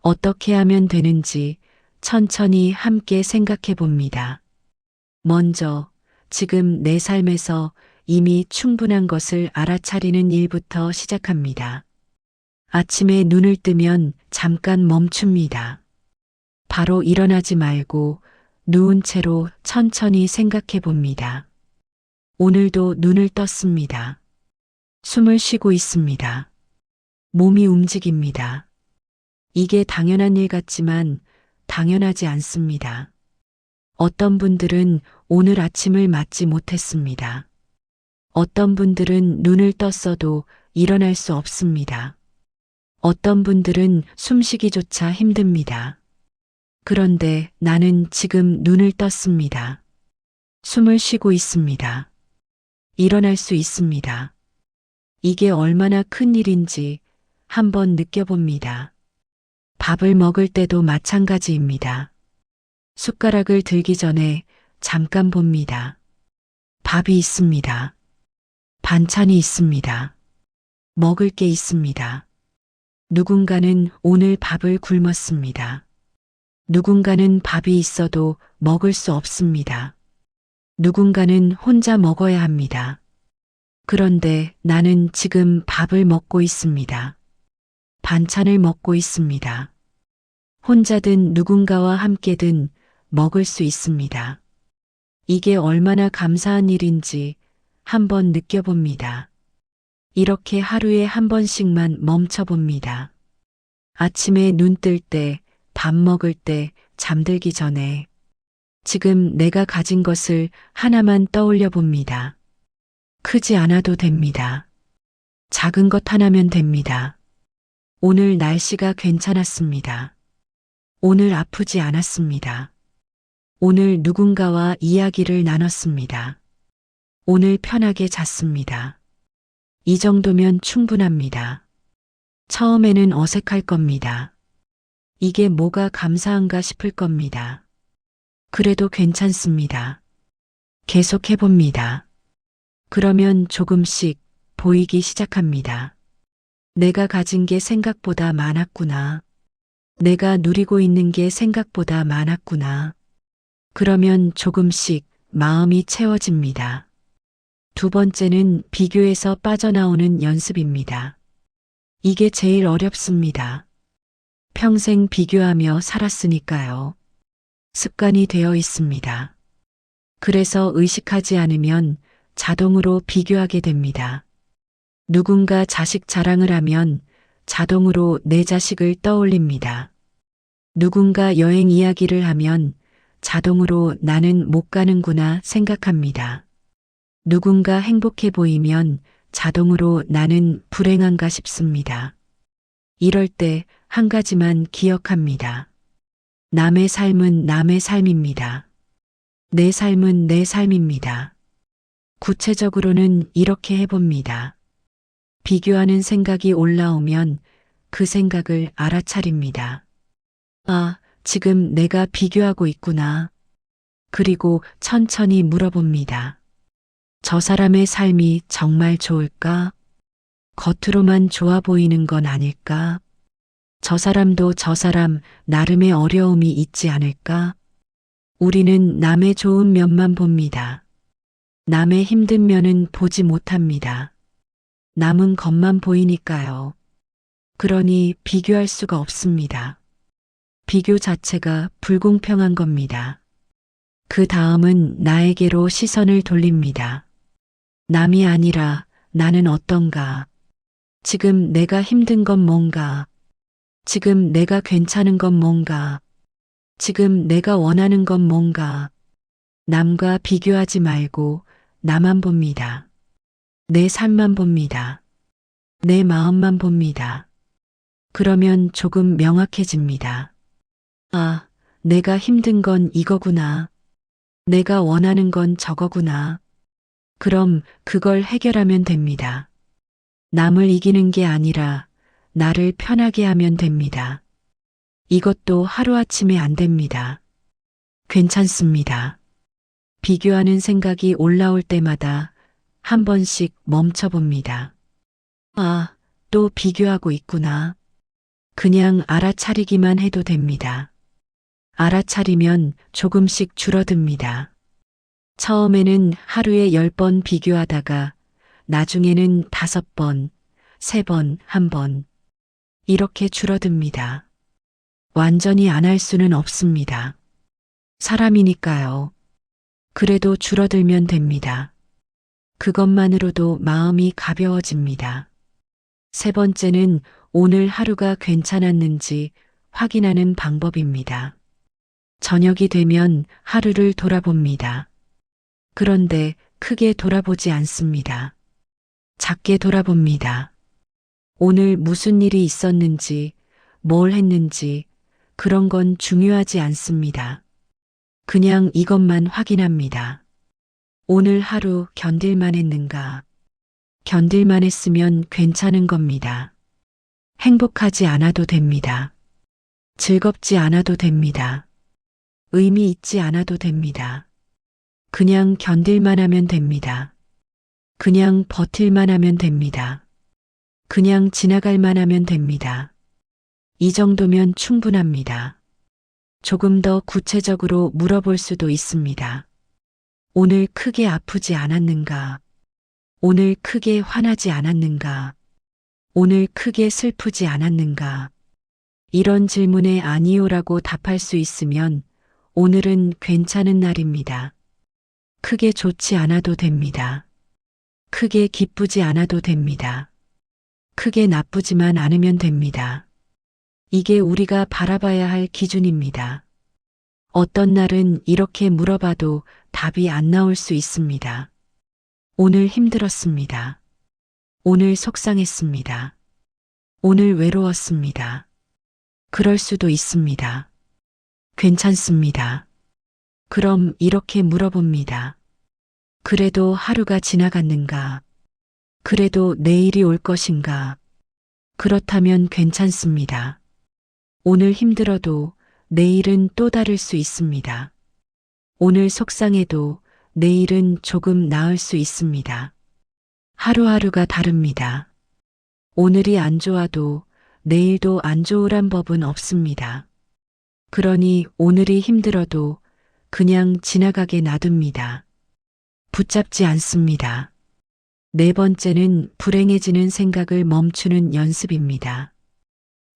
어떻게 하면 되는지 천천히 함께 생각해 봅니다. 먼저 지금 내 삶에서 이미 충분한 것을 알아차리는 일부터 시작합니다. 아침에 눈을 뜨면 잠깐 멈춥니다. 바로 일어나지 말고 누운 채로 천천히 생각해 봅니다. 오늘도 눈을 떴습니다. 숨을 쉬고 있습니다. 몸이 움직입니다. 이게 당연한 일 같지만 당연하지 않습니다. 어떤 분들은 오늘 아침을 맞지 못했습니다. 어떤 분들은 눈을 떴어도 일어날 수 없습니다. 어떤 분들은 숨쉬기조차 힘듭니다. 그런데 나는 지금 눈을 떴습니다. 숨을 쉬고 있습니다. 일어날 수 있습니다. 이게 얼마나 큰 일인지 한번 느껴봅니다. 밥을 먹을 때도 마찬가지입니다. 숟가락을 들기 전에 잠깐 봅니다. 밥이 있습니다. 반찬이 있습니다. 먹을 게 있습니다. 누군가는 오늘 밥을 굶었습니다. 누군가는 밥이 있어도 먹을 수 없습니다. 누군가는 혼자 먹어야 합니다. 그런데 나는 지금 밥을 먹고 있습니다. 반찬을 먹고 있습니다. 혼자든 누군가와 함께든 먹을 수 있습니다. 이게 얼마나 감사한 일인지 한번 느껴봅니다. 이렇게 하루에 한 번씩만 멈춰봅니다. 아침에 눈 뜰 때, 밥 먹을 때, 잠들기 전에 지금 내가 가진 것을 하나만 떠올려 봅니다. 크지 않아도 됩니다. 작은 것 하나면 됩니다. 오늘 날씨가 괜찮았습니다. 오늘 아프지 않았습니다. 오늘 누군가와 이야기를 나눴습니다. 오늘 편하게 잤습니다. 이 정도면 충분합니다. 처음에는 어색할 겁니다. 이게 뭐가 감사한가 싶을 겁니다. 그래도 괜찮습니다. 계속 해봅니다. 그러면 조금씩 보이기 시작합니다. 내가 가진 게 생각보다 많았구나. 내가 누리고 있는 게 생각보다 많았구나. 그러면 조금씩 마음이 채워집니다. 두 번째는 비교에서 빠져나오는 연습입니다. 이게 제일 어렵습니다. 평생 비교하며 살았으니까요. 습관이 되어 있습니다. 그래서 의식하지 않으면 자동으로 비교하게 됩니다. 누군가 자식 자랑을 하면 자동으로 내 자식을 떠올립니다. 누군가 여행 이야기를 하면 자동으로 나는 못 가는구나 생각합니다. 누군가 행복해 보이면 자동으로 나는 불행한가 싶습니다. 이럴 때 한 가지만 기억합니다. 남의 삶은 남의 삶입니다. 내 삶은 내 삶입니다. 구체적으로는 이렇게 해봅니다. 비교하는 생각이 올라오면 그 생각을 알아차립니다. 아, 지금 내가 비교하고 있구나. 그리고 천천히 물어봅니다. 저 사람의 삶이 정말 좋을까? 겉으로만 좋아 보이는 건 아닐까? 저 사람도 저 사람 나름의 어려움이 있지 않을까? 우리는 남의 좋은 면만 봅니다. 남의 힘든 면은 보지 못합니다. 남은 것만 보이니까요. 그러니 비교할 수가 없습니다. 비교 자체가 불공평한 겁니다. 그 다음은 나에게로 시선을 돌립니다. 남이 아니라 나는 어떤가? 지금 내가 힘든 건 뭔가? 지금 내가 괜찮은 건 뭔가? 지금 내가 원하는 건 뭔가? 남과 비교하지 말고 나만 봅니다. 내 삶만 봅니다. 내 마음만 봅니다. 그러면 조금 명확해집니다. 아, 내가 힘든 건 이거구나. 내가 원하는 건 저거구나. 그럼 그걸 해결하면 됩니다. 남을 이기는 게 아니라 나를 편하게 하면 됩니다. 이것도 하루아침에 안 됩니다. 괜찮습니다. 비교하는 생각이 올라올 때마다 한 번씩 멈춰봅니다. 아, 또 비교하고 있구나. 그냥 알아차리기만 해도 됩니다. 알아차리면 조금씩 줄어듭니다. 처음에는 하루에 10번 비교하다가 나중에는 5번, 3번, 1번. 이렇게 줄어듭니다. 완전히 안 할 수는 없습니다. 사람이니까요. 그래도 줄어들면 됩니다. 그것만으로도 마음이 가벼워집니다. 세 번째는 오늘 하루가 괜찮았는지 확인하는 방법입니다. 저녁이 되면 하루를 돌아봅니다. 그런데 크게 돌아보지 않습니다. 작게 돌아봅니다. 오늘 무슨 일이 있었는지, 뭘 했는지, 그런 건 중요하지 않습니다. 그냥 이것만 확인합니다. 오늘 하루 견딜만 했는가? 견딜만 했으면 괜찮은 겁니다. 행복하지 않아도 됩니다. 즐겁지 않아도 됩니다. 의미 있지 않아도 됩니다. 그냥 견딜만 하면 됩니다. 그냥 버틸만 하면 됩니다. 그냥 지나갈만 하면 됩니다. 이 정도면 충분합니다. 조금 더 구체적으로 물어볼 수도 있습니다. 오늘 크게 아프지 않았는가? 오늘 크게 화나지 않았는가? 오늘 크게 슬프지 않았는가? 이런 질문에 아니요라고 답할 수 있으면 오늘은 괜찮은 날입니다. 크게 좋지 않아도 됩니다. 크게 기쁘지 않아도 됩니다. 크게 나쁘지만 않으면 됩니다. 이게 우리가 바라봐야 할 기준입니다. 어떤 날은 이렇게 물어봐도 답이 안 나올 수 있습니다. 오늘 힘들었습니다. 오늘 속상했습니다. 오늘 외로웠습니다. 그럴 수도 있습니다. 괜찮습니다. 그럼 이렇게 물어봅니다. 그래도 하루가 지나갔는가? 그래도 내일이 올 것인가? 그렇다면 괜찮습니다. 오늘 힘들어도 내일은 또 다를 수 있습니다. 오늘 속상해도 내일은 조금 나을 수 있습니다. 하루하루가 다릅니다. 오늘이 안 좋아도 내일도 안 좋으란 법은 없습니다. 그러니 오늘이 힘들어도 그냥 지나가게 놔둡니다. 붙잡지 않습니다. 네 번째는 불행해지는 생각을 멈추는 연습입니다.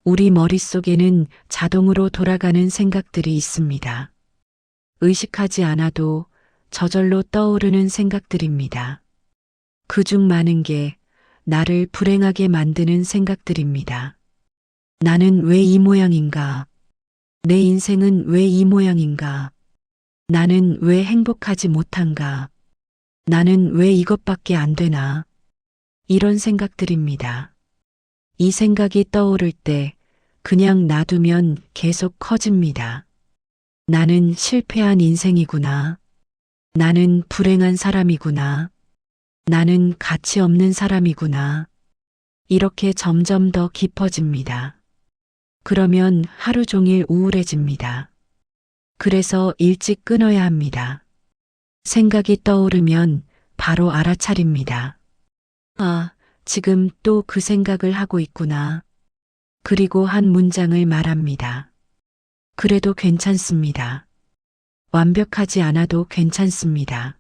우리 머릿속에는 자동으로 돌아가는 생각들이 있습니다. 의식하지 않아도 저절로 떠오르는 생각들입니다. 그중 많은 게 나를 불행하게 만드는 생각들입니다. 나는 왜 이 모양인가? 내 인생은 왜 이 모양인가? 나는 왜 행복하지 못한가? 나는 왜 이것밖에 안 되나? 이런 생각들입니다. 이 생각이 떠오를 때 그냥 놔두면 계속 커집니다. 나는 실패한 인생이구나. 나는 불행한 사람이구나. 나는 가치 없는 사람이구나. 이렇게 점점 더 깊어집니다. 그러면 하루 종일 우울해집니다. 그래서 일찍 끊어야 합니다. 생각이 떠오르면 바로 알아차립니다. 아, 지금 또 그 생각을 하고 있구나. 그리고 한 문장을 말합니다. 그래도 괜찮습니다. 완벽하지 않아도 괜찮습니다.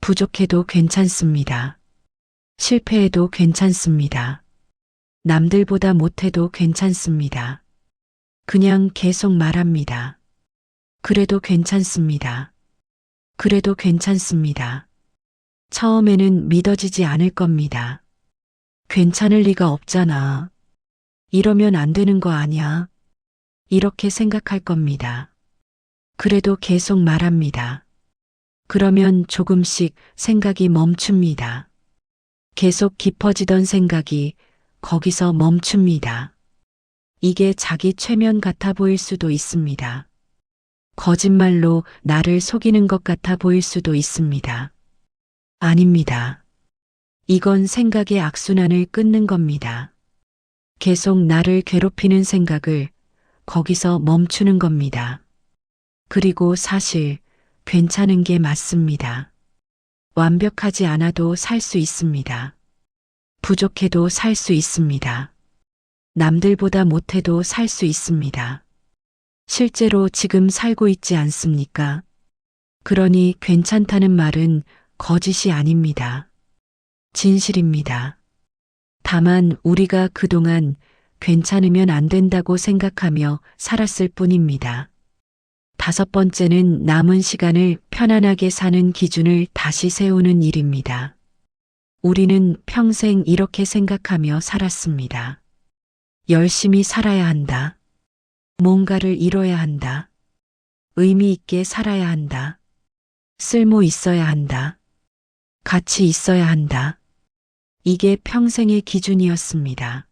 부족해도 괜찮습니다. 실패해도 괜찮습니다. 남들보다 못해도 괜찮습니다. 그냥 계속 말합니다. 그래도 괜찮습니다. 그래도 괜찮습니다. 처음에는 믿어지지 않을 겁니다. 괜찮을 리가 없잖아. 이러면 안 되는 거 아니야? 이렇게 생각할 겁니다. 그래도 계속 말합니다. 그러면 조금씩 생각이 멈춥니다. 계속 깊어지던 생각이 거기서 멈춥니다. 이게 자기 최면 같아 보일 수도 있습니다. 거짓말로 나를 속이는 것 같아 보일 수도 있습니다. 아닙니다. 이건 생각의 악순환을 끊는 겁니다. 계속 나를 괴롭히는 생각을 거기서 멈추는 겁니다. 그리고 사실 괜찮은 게 맞습니다. 완벽하지 않아도 살 수 있습니다. 부족해도 살 수 있습니다. 남들보다 못해도 살 수 있습니다. 실제로 지금 살고 있지 않습니까? 그러니 괜찮다는 말은 거짓이 아닙니다. 진실입니다. 다만 우리가 그동안 괜찮으면 안 된다고 생각하며 살았을 뿐입니다. 5번째는 남은 시간을 편안하게 사는 기준을 다시 세우는 일입니다. 우리는 평생 이렇게 생각하며 살았습니다. 열심히 살아야 한다. 뭔가를 이뤄야 한다. 의미 있게 살아야 한다. 쓸모 있어야 한다. 가치 있어야 한다. 이게 평생의 기준이었습니다.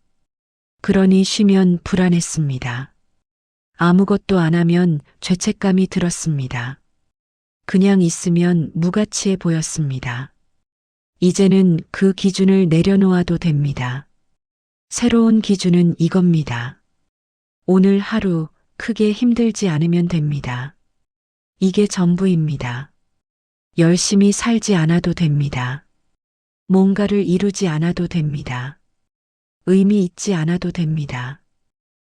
그러니 쉬면 불안했습니다. 아무것도 안 하면 죄책감이 들었습니다. 그냥 있으면 무가치해 보였습니다. 이제는 그 기준을 내려놓아도 됩니다. 새로운 기준은 이겁니다. 오늘 하루 크게 힘들지 않으면 됩니다. 이게 전부입니다. 열심히 살지 않아도 됩니다. 뭔가를 이루지 않아도 됩니다. 의미 있지 않아도 됩니다.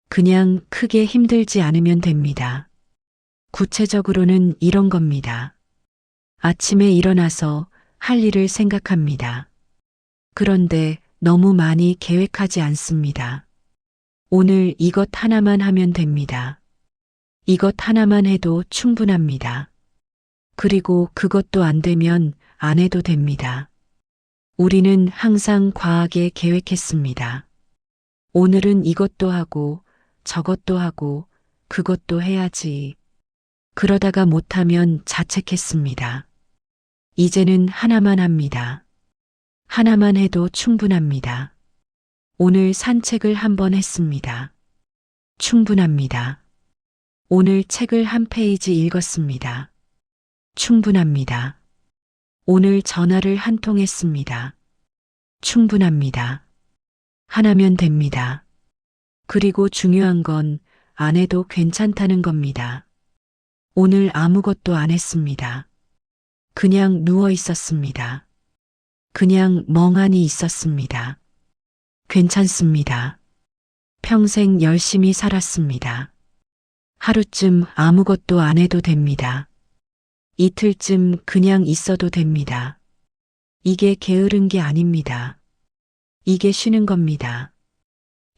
그냥 크게 힘들지 않으면 됩니다. 구체적으로는 이런 겁니다. 아침에 일어나서 할 일을 생각합니다. 그런데 너무 많이 계획하지 않습니다. 오늘 이것 하나만 하면 됩니다. 이것 하나만 해도 충분합니다. 그리고 그것도 안 되면 안 해도 됩니다. 우리는 항상 과하게 계획했습니다. 오늘은 이것도 하고 저것도 하고 그것도 해야지. 그러다가 못하면 자책했습니다. 이제는 하나만 합니다. 하나만 해도 충분합니다. 오늘 산책을 한 번 했습니다. 충분합니다. 오늘 책을 한 페이지 읽었습니다. 충분합니다. 오늘 전화를 한 통 했습니다. 충분합니다. 하나면 됩니다. 그리고 중요한 건 안 해도 괜찮다는 겁니다. 오늘 아무것도 안 했습니다. 그냥 누워 있었습니다. 그냥 멍하니 있었습니다. 괜찮습니다. 평생 열심히 살았습니다. 하루쯤 아무것도 안 해도 됩니다. 이틀쯤 그냥 있어도 됩니다. 이게 게으른 게 아닙니다. 이게 쉬는 겁니다.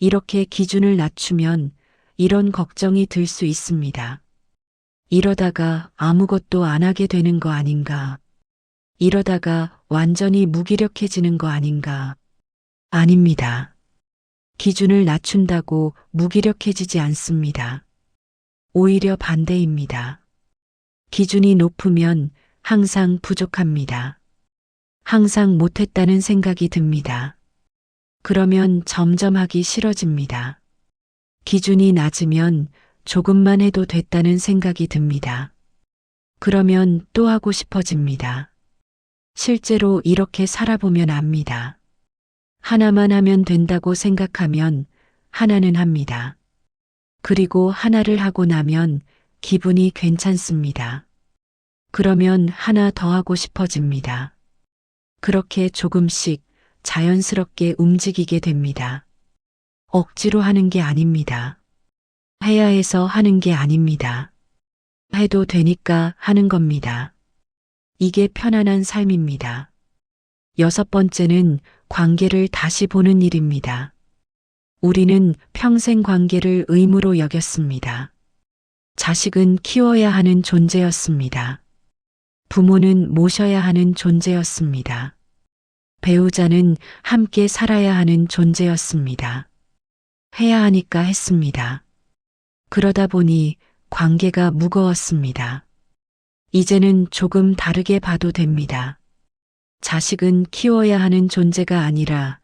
이렇게 기준을 낮추면 이런 걱정이 들 수 있습니다. 이러다가 아무것도 안 하게 되는 거 아닌가? 이러다가 완전히 무기력해지는 거 아닌가? 아닙니다. 기준을 낮춘다고 무기력해지지 않습니다. 오히려 반대입니다. 기준이 높으면 항상 부족합니다. 항상 못했다는 생각이 듭니다. 그러면 점점 하기 싫어집니다. 기준이 낮으면 조금만 해도 됐다는 생각이 듭니다. 그러면 또 하고 싶어집니다. 실제로 이렇게 살아보면 압니다. 하나만 하면 된다고 생각하면 하나는 합니다. 그리고 하나를 하고 나면 기분이 괜찮습니다. 그러면 하나 더 하고 싶어집니다. 그렇게 조금씩 자연스럽게 움직이게 됩니다. 억지로 하는 게 아닙니다. 해야 해서 하는 게 아닙니다. 해도 되니까 하는 겁니다. 이게 편안한 삶입니다. 6번째는 관계를 다시 보는 일입니다. 우리는 평생 관계를 의무로 여겼습니다. 자식은 키워야 하는 존재였습니다. 부모는 모셔야 하는 존재였습니다. 배우자는 함께 살아야 하는 존재였습니다. 해야 하니까 했습니다. 그러다 보니 관계가 무거웠습니다. 이제는 조금 다르게 봐도 됩니다. 자식은 키워야 하는 존재가 아니라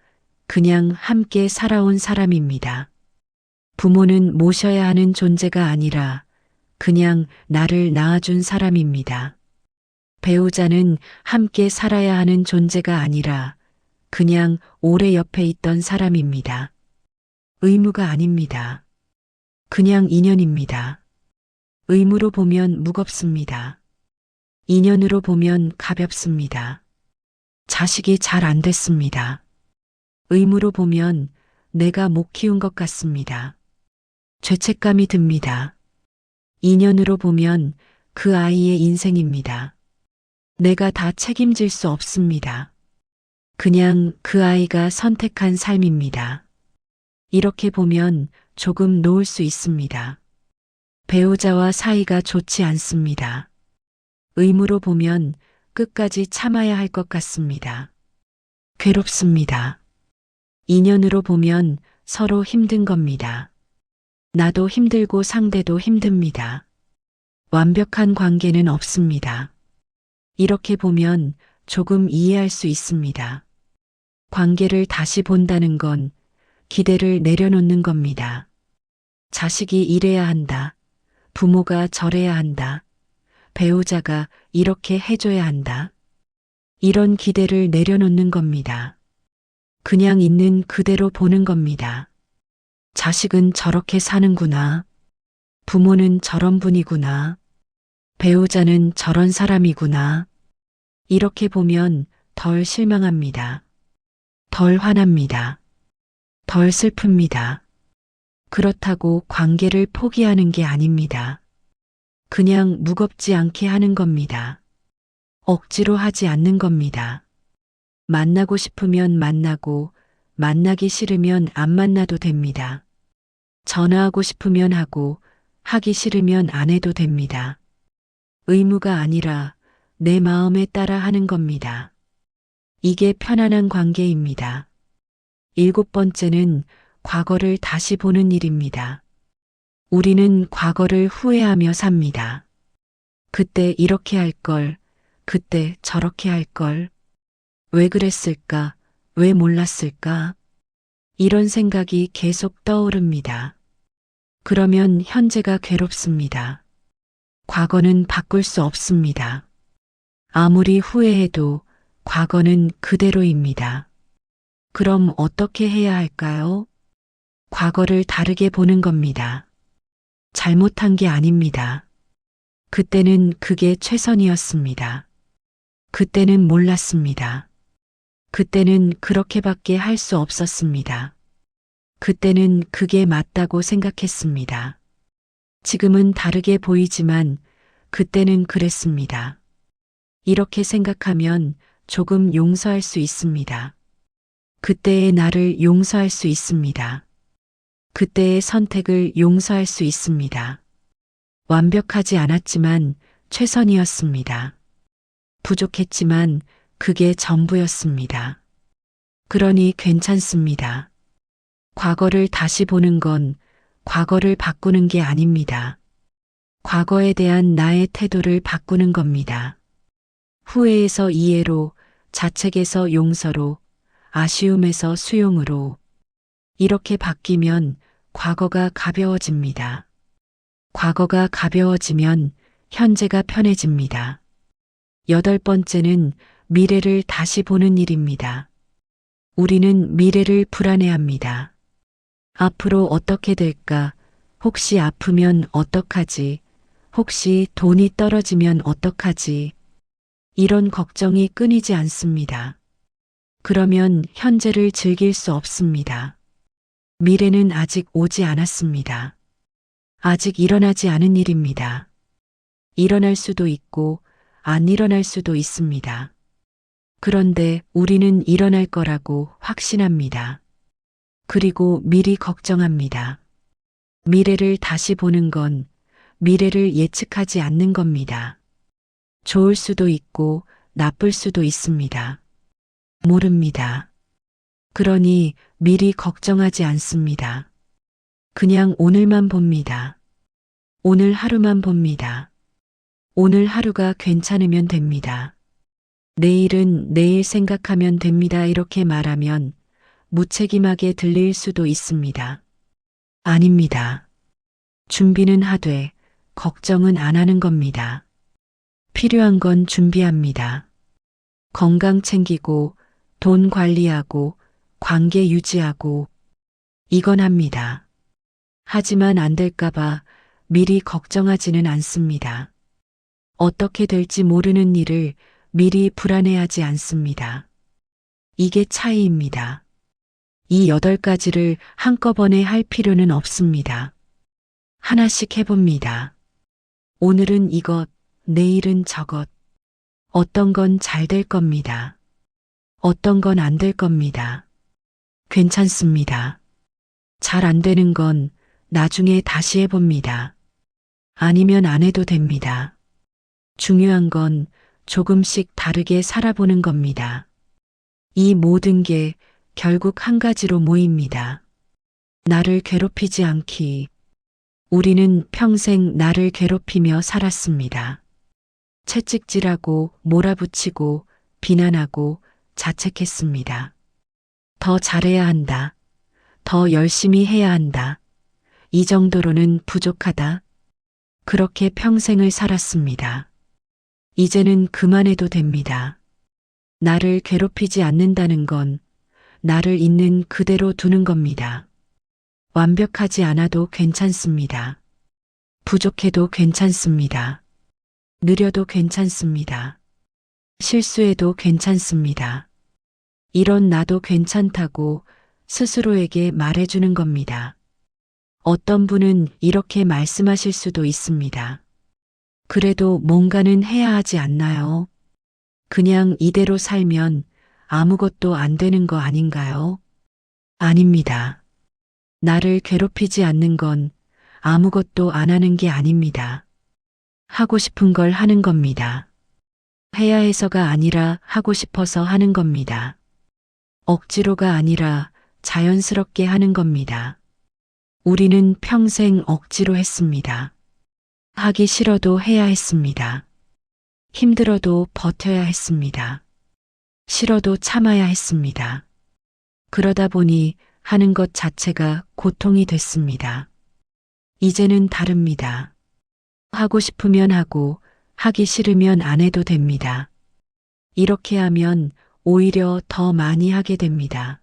그냥 함께 살아온 사람입니다. 부모는 모셔야 하는 존재가 아니라 그냥 나를 낳아준 사람입니다. 배우자는 함께 살아야 하는 존재가 아니라 그냥 오래 옆에 있던 사람입니다. 의무가 아닙니다. 그냥 인연입니다. 의무로 보면 무겁습니다. 인연으로 보면 가볍습니다. 자식이 잘 안 됐습니다. 의무로 보면 내가 못 키운 것 같습니다. 죄책감이 듭니다. 인연으로 보면 그 아이의 인생입니다. 내가 다 책임질 수 없습니다. 그냥 그 아이가 선택한 삶입니다. 이렇게 보면 조금 놓을 수 있습니다. 배우자와 사이가 좋지 않습니다. 의무로 보면 끝까지 참아야 할 것 같습니다. 괴롭습니다. 인연으로 보면 서로 힘든 겁니다. 나도 힘들고 상대도 힘듭니다. 완벽한 관계는 없습니다. 이렇게 보면 조금 이해할 수 있습니다. 관계를 다시 본다는 건 기대를 내려놓는 겁니다. 자식이 이래야 한다. 부모가 저래야 한다. 배우자가 이렇게 해줘야 한다. 이런 기대를 내려놓는 겁니다. 그냥 있는 그대로 보는 겁니다. 자식은 저렇게 사는구나. 부모는 저런 분이구나. 배우자는 저런 사람이구나. 이렇게 보면 덜 실망합니다. 덜 화납니다. 덜 슬픕니다. 그렇다고 관계를 포기하는 게 아닙니다. 그냥 무겁지 않게 하는 겁니다. 억지로 하지 않는 겁니다. 만나고 싶으면 만나고, 만나기 싫으면 안 만나도 됩니다. 전화하고 싶으면 하고, 하기 싫으면 안 해도 됩니다. 의무가 아니라 내 마음에 따라 하는 겁니다. 이게 편안한 관계입니다. 7번째는 과거를 다시 보는 일입니다. 우리는 과거를 후회하며 삽니다. 그때 이렇게 할 걸, 그때 저렇게 할 걸, 왜 그랬을까, 왜 몰랐을까? 이런 생각이 계속 떠오릅니다. 그러면 현재가 괴롭습니다. 과거는 바꿀 수 없습니다. 아무리 후회해도 과거는 그대로입니다. 그럼 어떻게 해야 할까요? 과거를 다르게 보는 겁니다. 잘못한 게 아닙니다. 그때는 그게 최선이었습니다. 그때는 몰랐습니다. 그때는 그렇게밖에 할 수 없었습니다. 그때는 그게 맞다고 생각했습니다. 지금은 다르게 보이지만 그때는 그랬습니다. 이렇게 생각하면 조금 용서할 수 있습니다. 그때의 나를 용서할 수 있습니다. 그때의 선택을 용서할 수 있습니다. 완벽하지 않았지만 최선이었습니다. 부족했지만 그게 전부였습니다. 그러니 괜찮습니다. 과거를 다시 보는 건 과거를 바꾸는 게 아닙니다. 과거에 대한 나의 태도를 바꾸는 겁니다. 후회에서 이해로, 자책에서 용서로, 아쉬움에서 수용으로 이렇게 바뀌면 과거가 가벼워집니다. 과거가 가벼워지면 현재가 편해집니다. 8번째는 미래를 다시 보는 일입니다. 우리는 미래를 불안해합니다. 앞으로 어떻게 될까? 혹시 아프면 어떡하지? 혹시 돈이 떨어지면 어떡하지? 이런 걱정이 끊이지 않습니다. 그러면 현재를 즐길 수 없습니다. 미래는 아직 오지 않았습니다. 아직 일어나지 않은 일입니다. 일어날 수도 있고 안 일어날 수도 있습니다. 그런데 우리는 일어날 거라고 확신합니다. 그리고 미리 걱정합니다. 미래를 다시 보는 건 미래를 예측하지 않는 겁니다. 좋을 수도 있고 나쁠 수도 있습니다. 모릅니다. 그러니 미리 걱정하지 않습니다. 그냥 오늘만 봅니다. 오늘 하루만 봅니다. 오늘 하루가 괜찮으면 됩니다. 내일은 내일 생각하면 됩니다. 이렇게 말하면 무책임하게 들릴 수도 있습니다. 아닙니다. 준비는 하되 걱정은 안 하는 겁니다. 필요한 건 준비합니다. 건강 챙기고, 돈 관리하고, 관계 유지하고, 이건 합니다. 하지만 안 될까봐 미리 걱정하지는 않습니다. 어떻게 될지 모르는 일을 미리 불안해하지 않습니다. 이게 차이입니다. 이 8가지를 한꺼번에 할 필요는 없습니다. 하나씩 해봅니다. 오늘은 이것, 내일은 저것. 어떤 건 잘 될 겁니다. 어떤 건 안 될 겁니다. 괜찮습니다. 잘 안 되는 건 나중에 다시 해봅니다. 아니면 안 해도 됩니다. 중요한 건 조금씩 다르게 살아보는 겁니다. 이 모든 게 결국 한 가지로 모입니다. 나를 괴롭히지 않기. 우리는 평생 나를 괴롭히며 살았습니다. 채찍질하고 몰아붙이고 비난하고 자책했습니다. 더 잘해야 한다. 더 열심히 해야 한다. 이 정도로는 부족하다. 그렇게 평생을 살았습니다. 이제는 그만해도 됩니다. 나를 괴롭히지 않는다는 건 나를 있는 그대로 두는 겁니다. 완벽하지 않아도 괜찮습니다. 부족해도 괜찮습니다. 느려도 괜찮습니다. 실수해도 괜찮습니다. 이런 나도 괜찮다고 스스로에게 말해주는 겁니다. 어떤 분은 이렇게 말씀하실 수도 있습니다. 그래도 뭔가는 해야 하지 않나요? 그냥 이대로 살면 아무것도 안 되는 거 아닌가요? 아닙니다. 나를 괴롭히지 않는 건 아무것도 안 하는 게 아닙니다. 하고 싶은 걸 하는 겁니다. 해야 해서가 아니라 하고 싶어서 하는 겁니다. 억지로가 아니라 자연스럽게 하는 겁니다. 우리는 평생 억지로 했습니다. 하기 싫어도 해야 했습니다. 힘들어도 버텨야 했습니다. 싫어도 참아야 했습니다. 그러다 보니 하는 것 자체가 고통이 됐습니다. 이제는 다릅니다. 하고 싶으면 하고 하기 싫으면 안 해도 됩니다. 이렇게 하면 오히려 더 많이 하게 됩니다.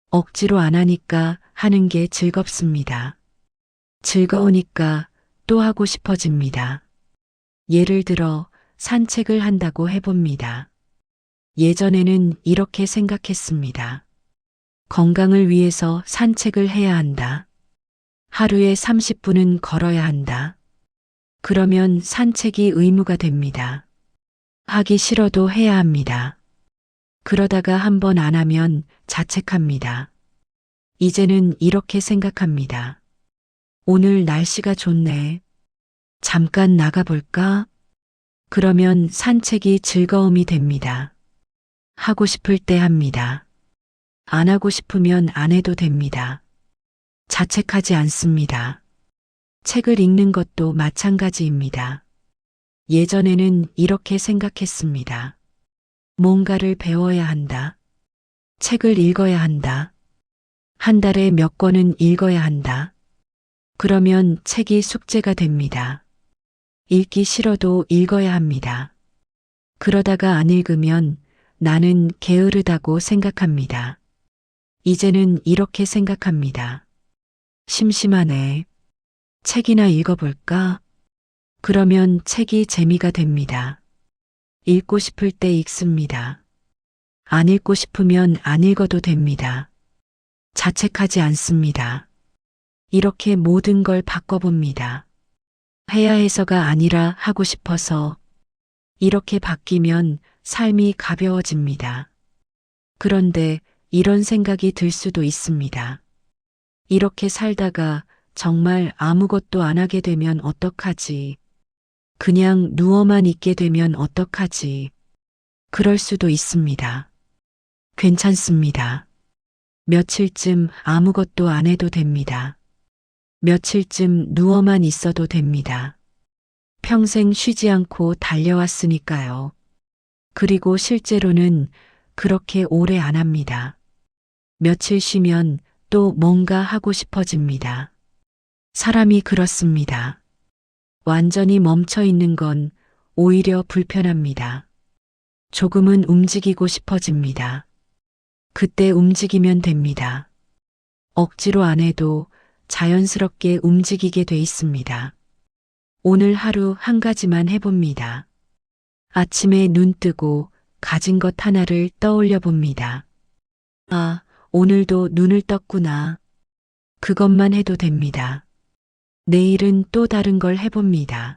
억지로 안 하니까 하는 게 즐겁습니다. 즐거우니까 또 하고 싶어집니다. 예를 들어 산책을 한다고 해봅니다. 예전에는 이렇게 생각했습니다. 건강을 위해서 산책을 해야 한다. 하루에 30분은 걸어야 한다. 그러면 산책이 의무가 됩니다. 하기 싫어도 해야 합니다. 그러다가 한 번 안 하면 자책합니다. 이제는 이렇게 생각합니다. 오늘 날씨가 좋네. 잠깐 나가볼까? 그러면 산책이 즐거움이 됩니다. 하고 싶을 때 합니다. 안 하고 싶으면 안 해도 됩니다. 자책하지 않습니다. 책을 읽는 것도 마찬가지입니다. 예전에는 이렇게 생각했습니다. 뭔가를 배워야 한다. 책을 읽어야 한다. 한 달에 몇 권은 읽어야 한다. 그러면 책이 숙제가 됩니다. 읽기 싫어도 읽어야 합니다. 그러다가 안 읽으면 나는 게으르다고 생각합니다. 이제는 이렇게 생각합니다. 심심하네. 책이나 읽어볼까? 그러면 책이 재미가 됩니다. 읽고 싶을 때 읽습니다. 안 읽고 싶으면 안 읽어도 됩니다. 자책하지 않습니다. 이렇게 모든 걸 바꿔봅니다. 해야 해서가 아니라 하고 싶어서. 이렇게 바뀌면 삶이 가벼워집니다. 그런데 이런 생각이 들 수도 있습니다. 이렇게 살다가 정말 아무것도 안 하게 되면 어떡하지? 그냥 누워만 있게 되면 어떡하지? 그럴 수도 있습니다. 괜찮습니다. 며칠쯤 아무것도 안 해도 됩니다. 며칠쯤 누워만 있어도 됩니다. 평생 쉬지 않고 달려왔으니까요. 그리고 실제로는 그렇게 오래 안 합니다. 며칠 쉬면 또 뭔가 하고 싶어집니다. 사람이 그렇습니다. 완전히 멈춰 있는 건 오히려 불편합니다. 조금은 움직이고 싶어집니다. 그때 움직이면 됩니다. 억지로 안 해도 자연스럽게 움직이게 돼 있습니다. 오늘 하루 한 가지만 해봅니다. 아침에 눈 뜨고 가진 것 하나를 떠올려 봅니다. 아, 오늘도 눈을 떴구나. 그것만 해도 됩니다. 내일은 또 다른 걸 해봅니다.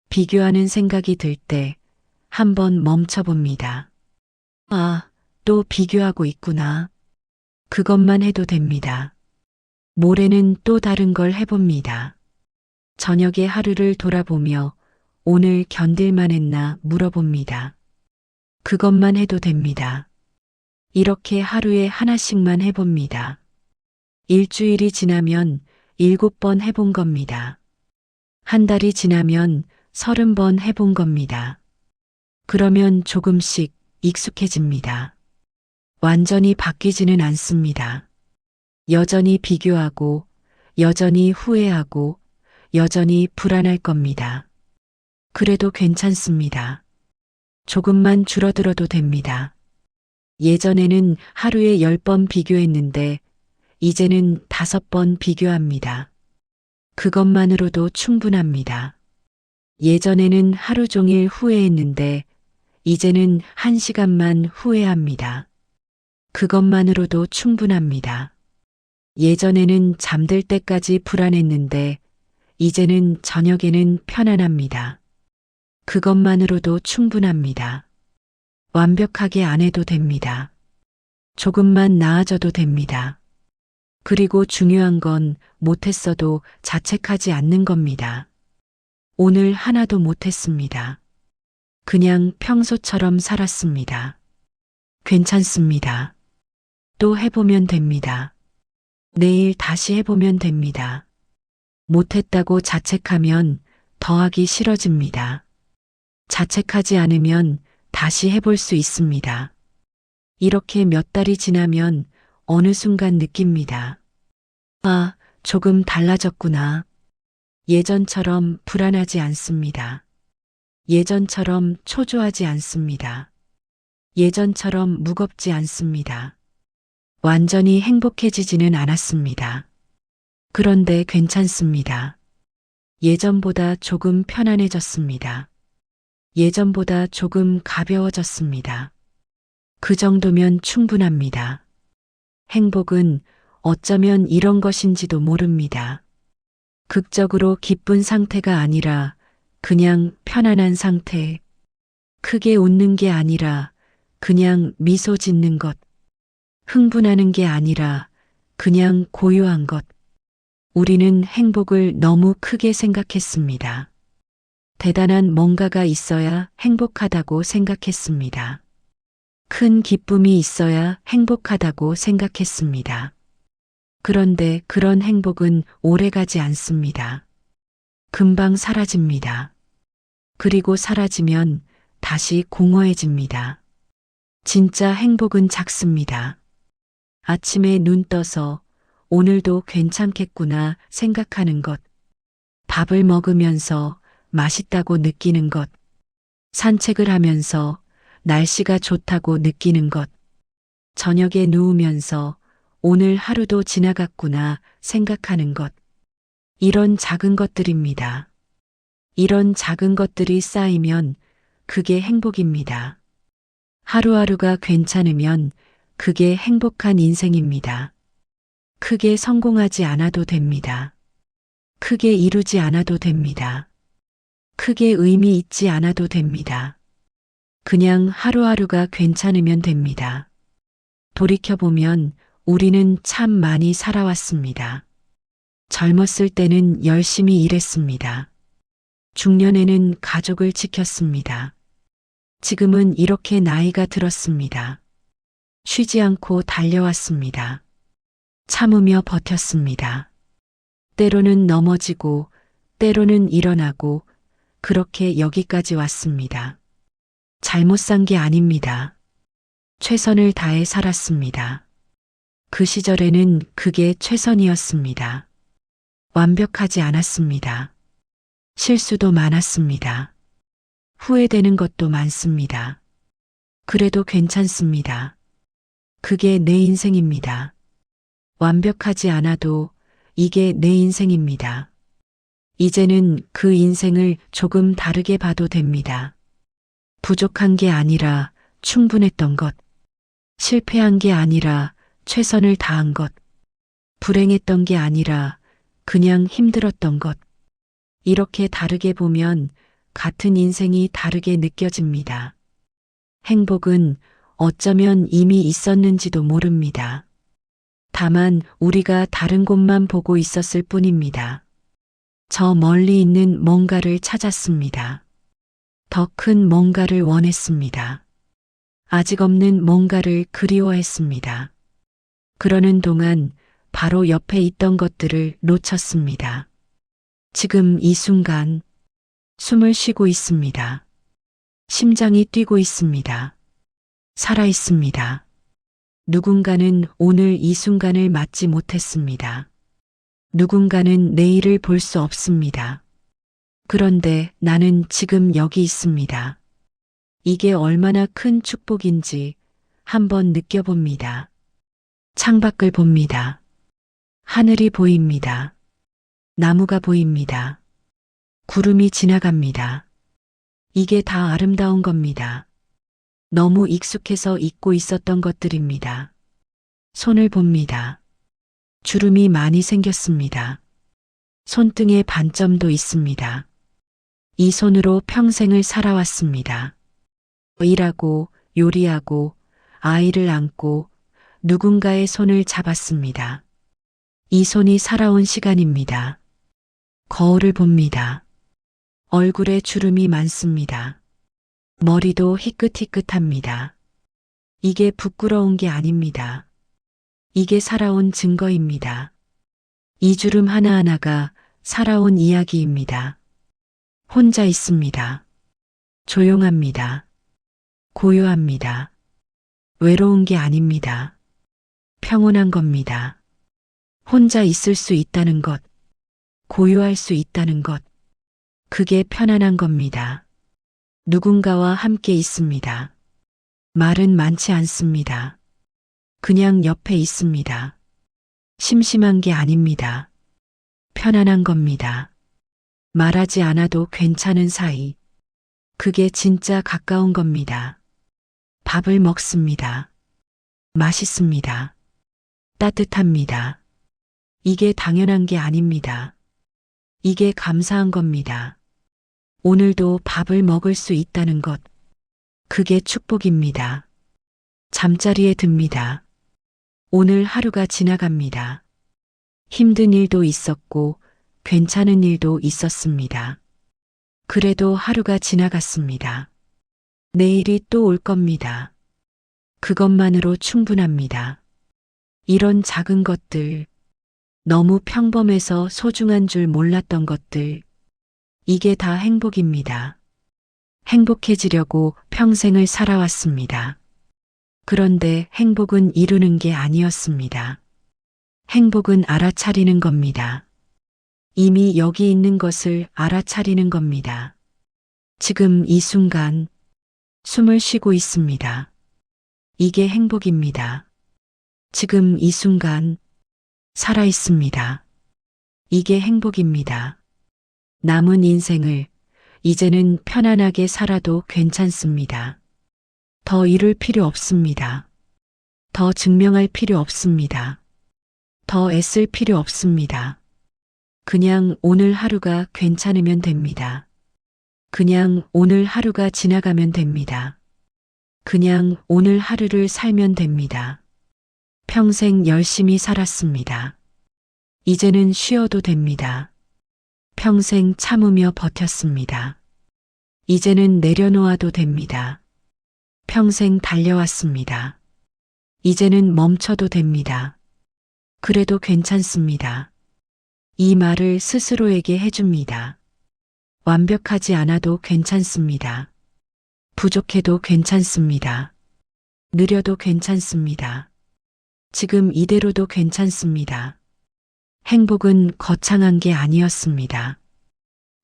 비교하는 생각이 들 때 한번 멈춰봅니다. 아, 또 비교하고 있구나. 그것만 해도 됩니다. 모레는 또 다른 걸 해봅니다. 저녁에 하루를 돌아보며 오늘 견딜만 했나 물어봅니다. 그것만 해도 됩니다. 이렇게 하루에 하나씩만 해봅니다. 일주일이 지나면 7번 해본 겁니다. 한 달이 지나면 30번 해본 겁니다. 그러면 조금씩 익숙해집니다. 완전히 바뀌지는 않습니다. 여전히 비교하고, 여전히 후회하고, 여전히 불안할 겁니다. 그래도 괜찮습니다. 조금만 줄어들어도 됩니다. 예전에는 하루에 10번 비교했는데, 이제는 5번 비교합니다. 그것만으로도 충분합니다. 예전에는 하루 종일 후회했는데, 이제는 1시간만 후회합니다. 그것만으로도 충분합니다. 예전에는 잠들 때까지 불안했는데, 이제는 저녁에는 편안합니다. 그것만으로도 충분합니다. 완벽하게 안 해도 됩니다. 조금만 나아져도 됩니다. 그리고 중요한 건 못했어도 자책하지 않는 겁니다. 오늘 하나도 못했습니다. 그냥 평소처럼 살았습니다. 괜찮습니다. 또 해보면 됩니다. 내일 다시 해보면 됩니다. 못했다고 자책하면 더하기 싫어집니다. 자책하지 않으면 다시 해볼 수 있습니다. 이렇게 몇 달이 지나면 어느 순간 느낍니다. 아, 조금 달라졌구나. 예전처럼 불안하지 않습니다. 예전처럼 초조하지 않습니다. 예전처럼 무겁지 않습니다. 완전히 행복해지지는 않았습니다. 그런데 괜찮습니다. 예전보다 조금 편안해졌습니다. 예전보다 조금 가벼워졌습니다. 그 정도면 충분합니다. 행복은 어쩌면 이런 것인지도 모릅니다. 극적으로 기쁜 상태가 아니라 그냥 편안한 상태. 크게 웃는 게 아니라 그냥 미소 짓는 것. 흥분하는 게 아니라 그냥 고요한 것. 우리는 행복을 너무 크게 생각했습니다. 대단한 뭔가가 있어야 행복하다고 생각했습니다. 큰 기쁨이 있어야 행복하다고 생각했습니다. 그런데 그런 행복은 오래가지 않습니다. 금방 사라집니다. 그리고 사라지면 다시 공허해집니다. 진짜 행복은 작습니다. 아침에 눈 떠서 오늘도 괜찮겠구나 생각하는 것. 밥을 먹으면서 맛있다고 느끼는 것. 산책을 하면서 날씨가 좋다고 느끼는 것. 저녁에 누우면서 오늘 하루도 지나갔구나 생각하는 것. 이런 작은 것들입니다. 이런 작은 것들이 쌓이면 그게 행복입니다. 하루하루가 괜찮으면 그게 행복한 인생입니다. 크게 성공하지 않아도 됩니다. 크게 이루지 않아도 됩니다. 크게 의미 있지 않아도 됩니다. 그냥 하루하루가 괜찮으면 됩니다. 돌이켜보면 우리는 참 많이 살아왔습니다. 젊었을 때는 열심히 일했습니다. 중년에는 가족을 지켰습니다. 지금은 이렇게 나이가 들었습니다. 쉬지 않고 달려왔습니다. 참으며 버텼습니다. 때로는 넘어지고, 때로는 일어나고, 그렇게 여기까지 왔습니다. 잘못 산 게 아닙니다. 최선을 다해 살았습니다. 그 시절에는 그게 최선이었습니다. 완벽하지 않았습니다. 실수도 많았습니다. 후회되는 것도 많습니다. 그래도 괜찮습니다. 그게 내 인생입니다. 완벽하지 않아도 이게 내 인생입니다. 이제는 그 인생을 조금 다르게 봐도 됩니다. 부족한 게 아니라 충분했던 것, 실패한 게 아니라 최선을 다한 것, 불행했던 게 아니라 그냥 힘들었던 것. 이렇게 다르게 보면 같은 인생이 다르게 느껴집니다. 행복은 어쩌면 이미 있었는지도 모릅니다. 다만 우리가 다른 곳만 보고 있었을 뿐입니다. 저 멀리 있는 뭔가를 찾았습니다. 더 큰 뭔가를 원했습니다. 아직 없는 뭔가를 그리워했습니다. 그러는 동안 바로 옆에 있던 것들을 놓쳤습니다. 지금 이 순간 숨을 쉬고 있습니다. 심장이 뛰고 있습니다. 살아 있습니다. 누군가는 오늘 이 순간을 맞지 못했습니다. 누군가는 내일을 볼 수 없습니다. 그런데 나는 지금 여기 있습니다. 이게 얼마나 큰 축복인지 한번 느껴봅니다. 창밖을 봅니다. 하늘이 보입니다. 나무가 보입니다. 구름이 지나갑니다. 이게 다 아름다운 겁니다. 너무 익숙해서 잊고 있었던 것들입니다. 손을 봅니다. 주름이 많이 생겼습니다. 손등에 반점도 있습니다. 이 손으로 평생을 살아왔습니다. 일하고 요리하고 아이를 안고 누군가의 손을 잡았습니다. 이 손이 살아온 시간입니다. 거울을 봅니다. 얼굴에 주름이 많습니다. 머리도 희끗희끗합니다. 이게 부끄러운 게 아닙니다. 이게 살아온 증거입니다. 이 주름 하나하나가 살아온 이야기입니다. 혼자 있습니다. 조용합니다. 고요합니다. 외로운 게 아닙니다. 평온한 겁니다. 혼자 있을 수 있다는 것, 고요할 수 있다는 것, 그게 편안한 겁니다. 누군가와 함께 있습니다. 말은 많지 않습니다. 그냥 옆에 있습니다. 심심한 게 아닙니다. 편안한 겁니다. 말하지 않아도 괜찮은 사이. 그게 진짜 가까운 겁니다. 밥을 먹습니다. 맛있습니다. 따뜻합니다. 이게 당연한 게 아닙니다. 이게 감사한 겁니다. 오늘도 밥을 먹을 수 있다는 것. 그게 축복입니다. 잠자리에 듭니다. 오늘 하루가 지나갑니다. 힘든 일도 있었고 괜찮은 일도 있었습니다. 그래도 하루가 지나갔습니다. 내일이 또 올 겁니다. 그것만으로 충분합니다. 이런 작은 것들, 너무 평범해서 소중한 줄 몰랐던 것들, 이게 다 행복입니다. 행복해지려고 평생을 살아왔습니다. 그런데 행복은 이루는 게 아니었습니다. 행복은 알아차리는 겁니다. 이미 여기 있는 것을 알아차리는 겁니다. 지금 이 순간 숨을 쉬고 있습니다. 이게 행복입니다. 지금 이 순간 살아 있습니다. 이게 행복입니다. 남은 인생을 이제는 편안하게 살아도 괜찮습니다. 더 이룰 필요 없습니다. 더 증명할 필요 없습니다. 더 애쓸 필요 없습니다. 그냥 오늘 하루가 괜찮으면 됩니다. 그냥 오늘 하루가 지나가면 됩니다. 그냥 오늘 하루를 살면 됩니다. 평생 열심히 살았습니다. 이제는 쉬어도 됩니다. 평생 참으며 버텼습니다. 이제는 내려놓아도 됩니다. 평생 달려왔습니다. 이제는 멈춰도 됩니다. 그래도 괜찮습니다. 이 말을 스스로에게 해줍니다. 완벽하지 않아도 괜찮습니다. 부족해도 괜찮습니다. 느려도 괜찮습니다. 지금 이대로도 괜찮습니다. 행복은 거창한 게 아니었습니다.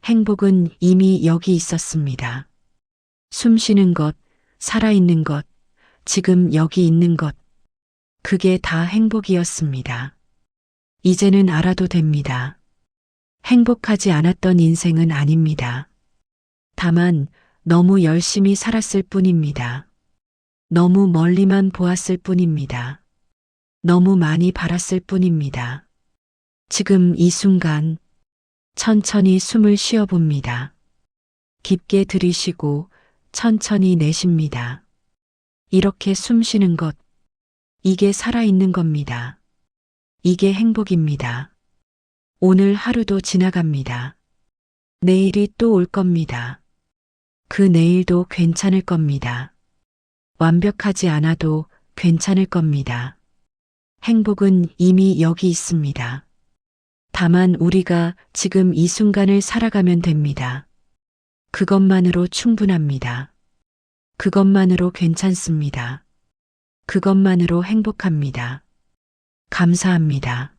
행복은 이미 여기 있었습니다. 숨 쉬는 것, 살아있는 것, 지금 여기 있는 것, 그게 다 행복이었습니다. 이제는 알아도 됩니다. 행복하지 않았던 인생은 아닙니다. 다만 너무 열심히 살았을 뿐입니다. 너무 멀리만 보았을 뿐입니다. 너무 많이 바랐을 뿐입니다. 지금 이 순간 천천히 숨을 쉬어 봅니다. 깊게 들이쉬고 천천히 내쉽니다. 이렇게 숨 쉬는 것, 이게 살아있는 겁니다. 이게 행복입니다. 오늘 하루도 지나갑니다. 내일이 또 올 겁니다. 그 내일도 괜찮을 겁니다. 완벽하지 않아도 괜찮을 겁니다. 행복은 이미 여기 있습니다. 다만 우리가 지금 이 순간을 살아가면 됩니다. 그것만으로 충분합니다. 그것만으로 괜찮습니다. 그것만으로 행복합니다. 감사합니다.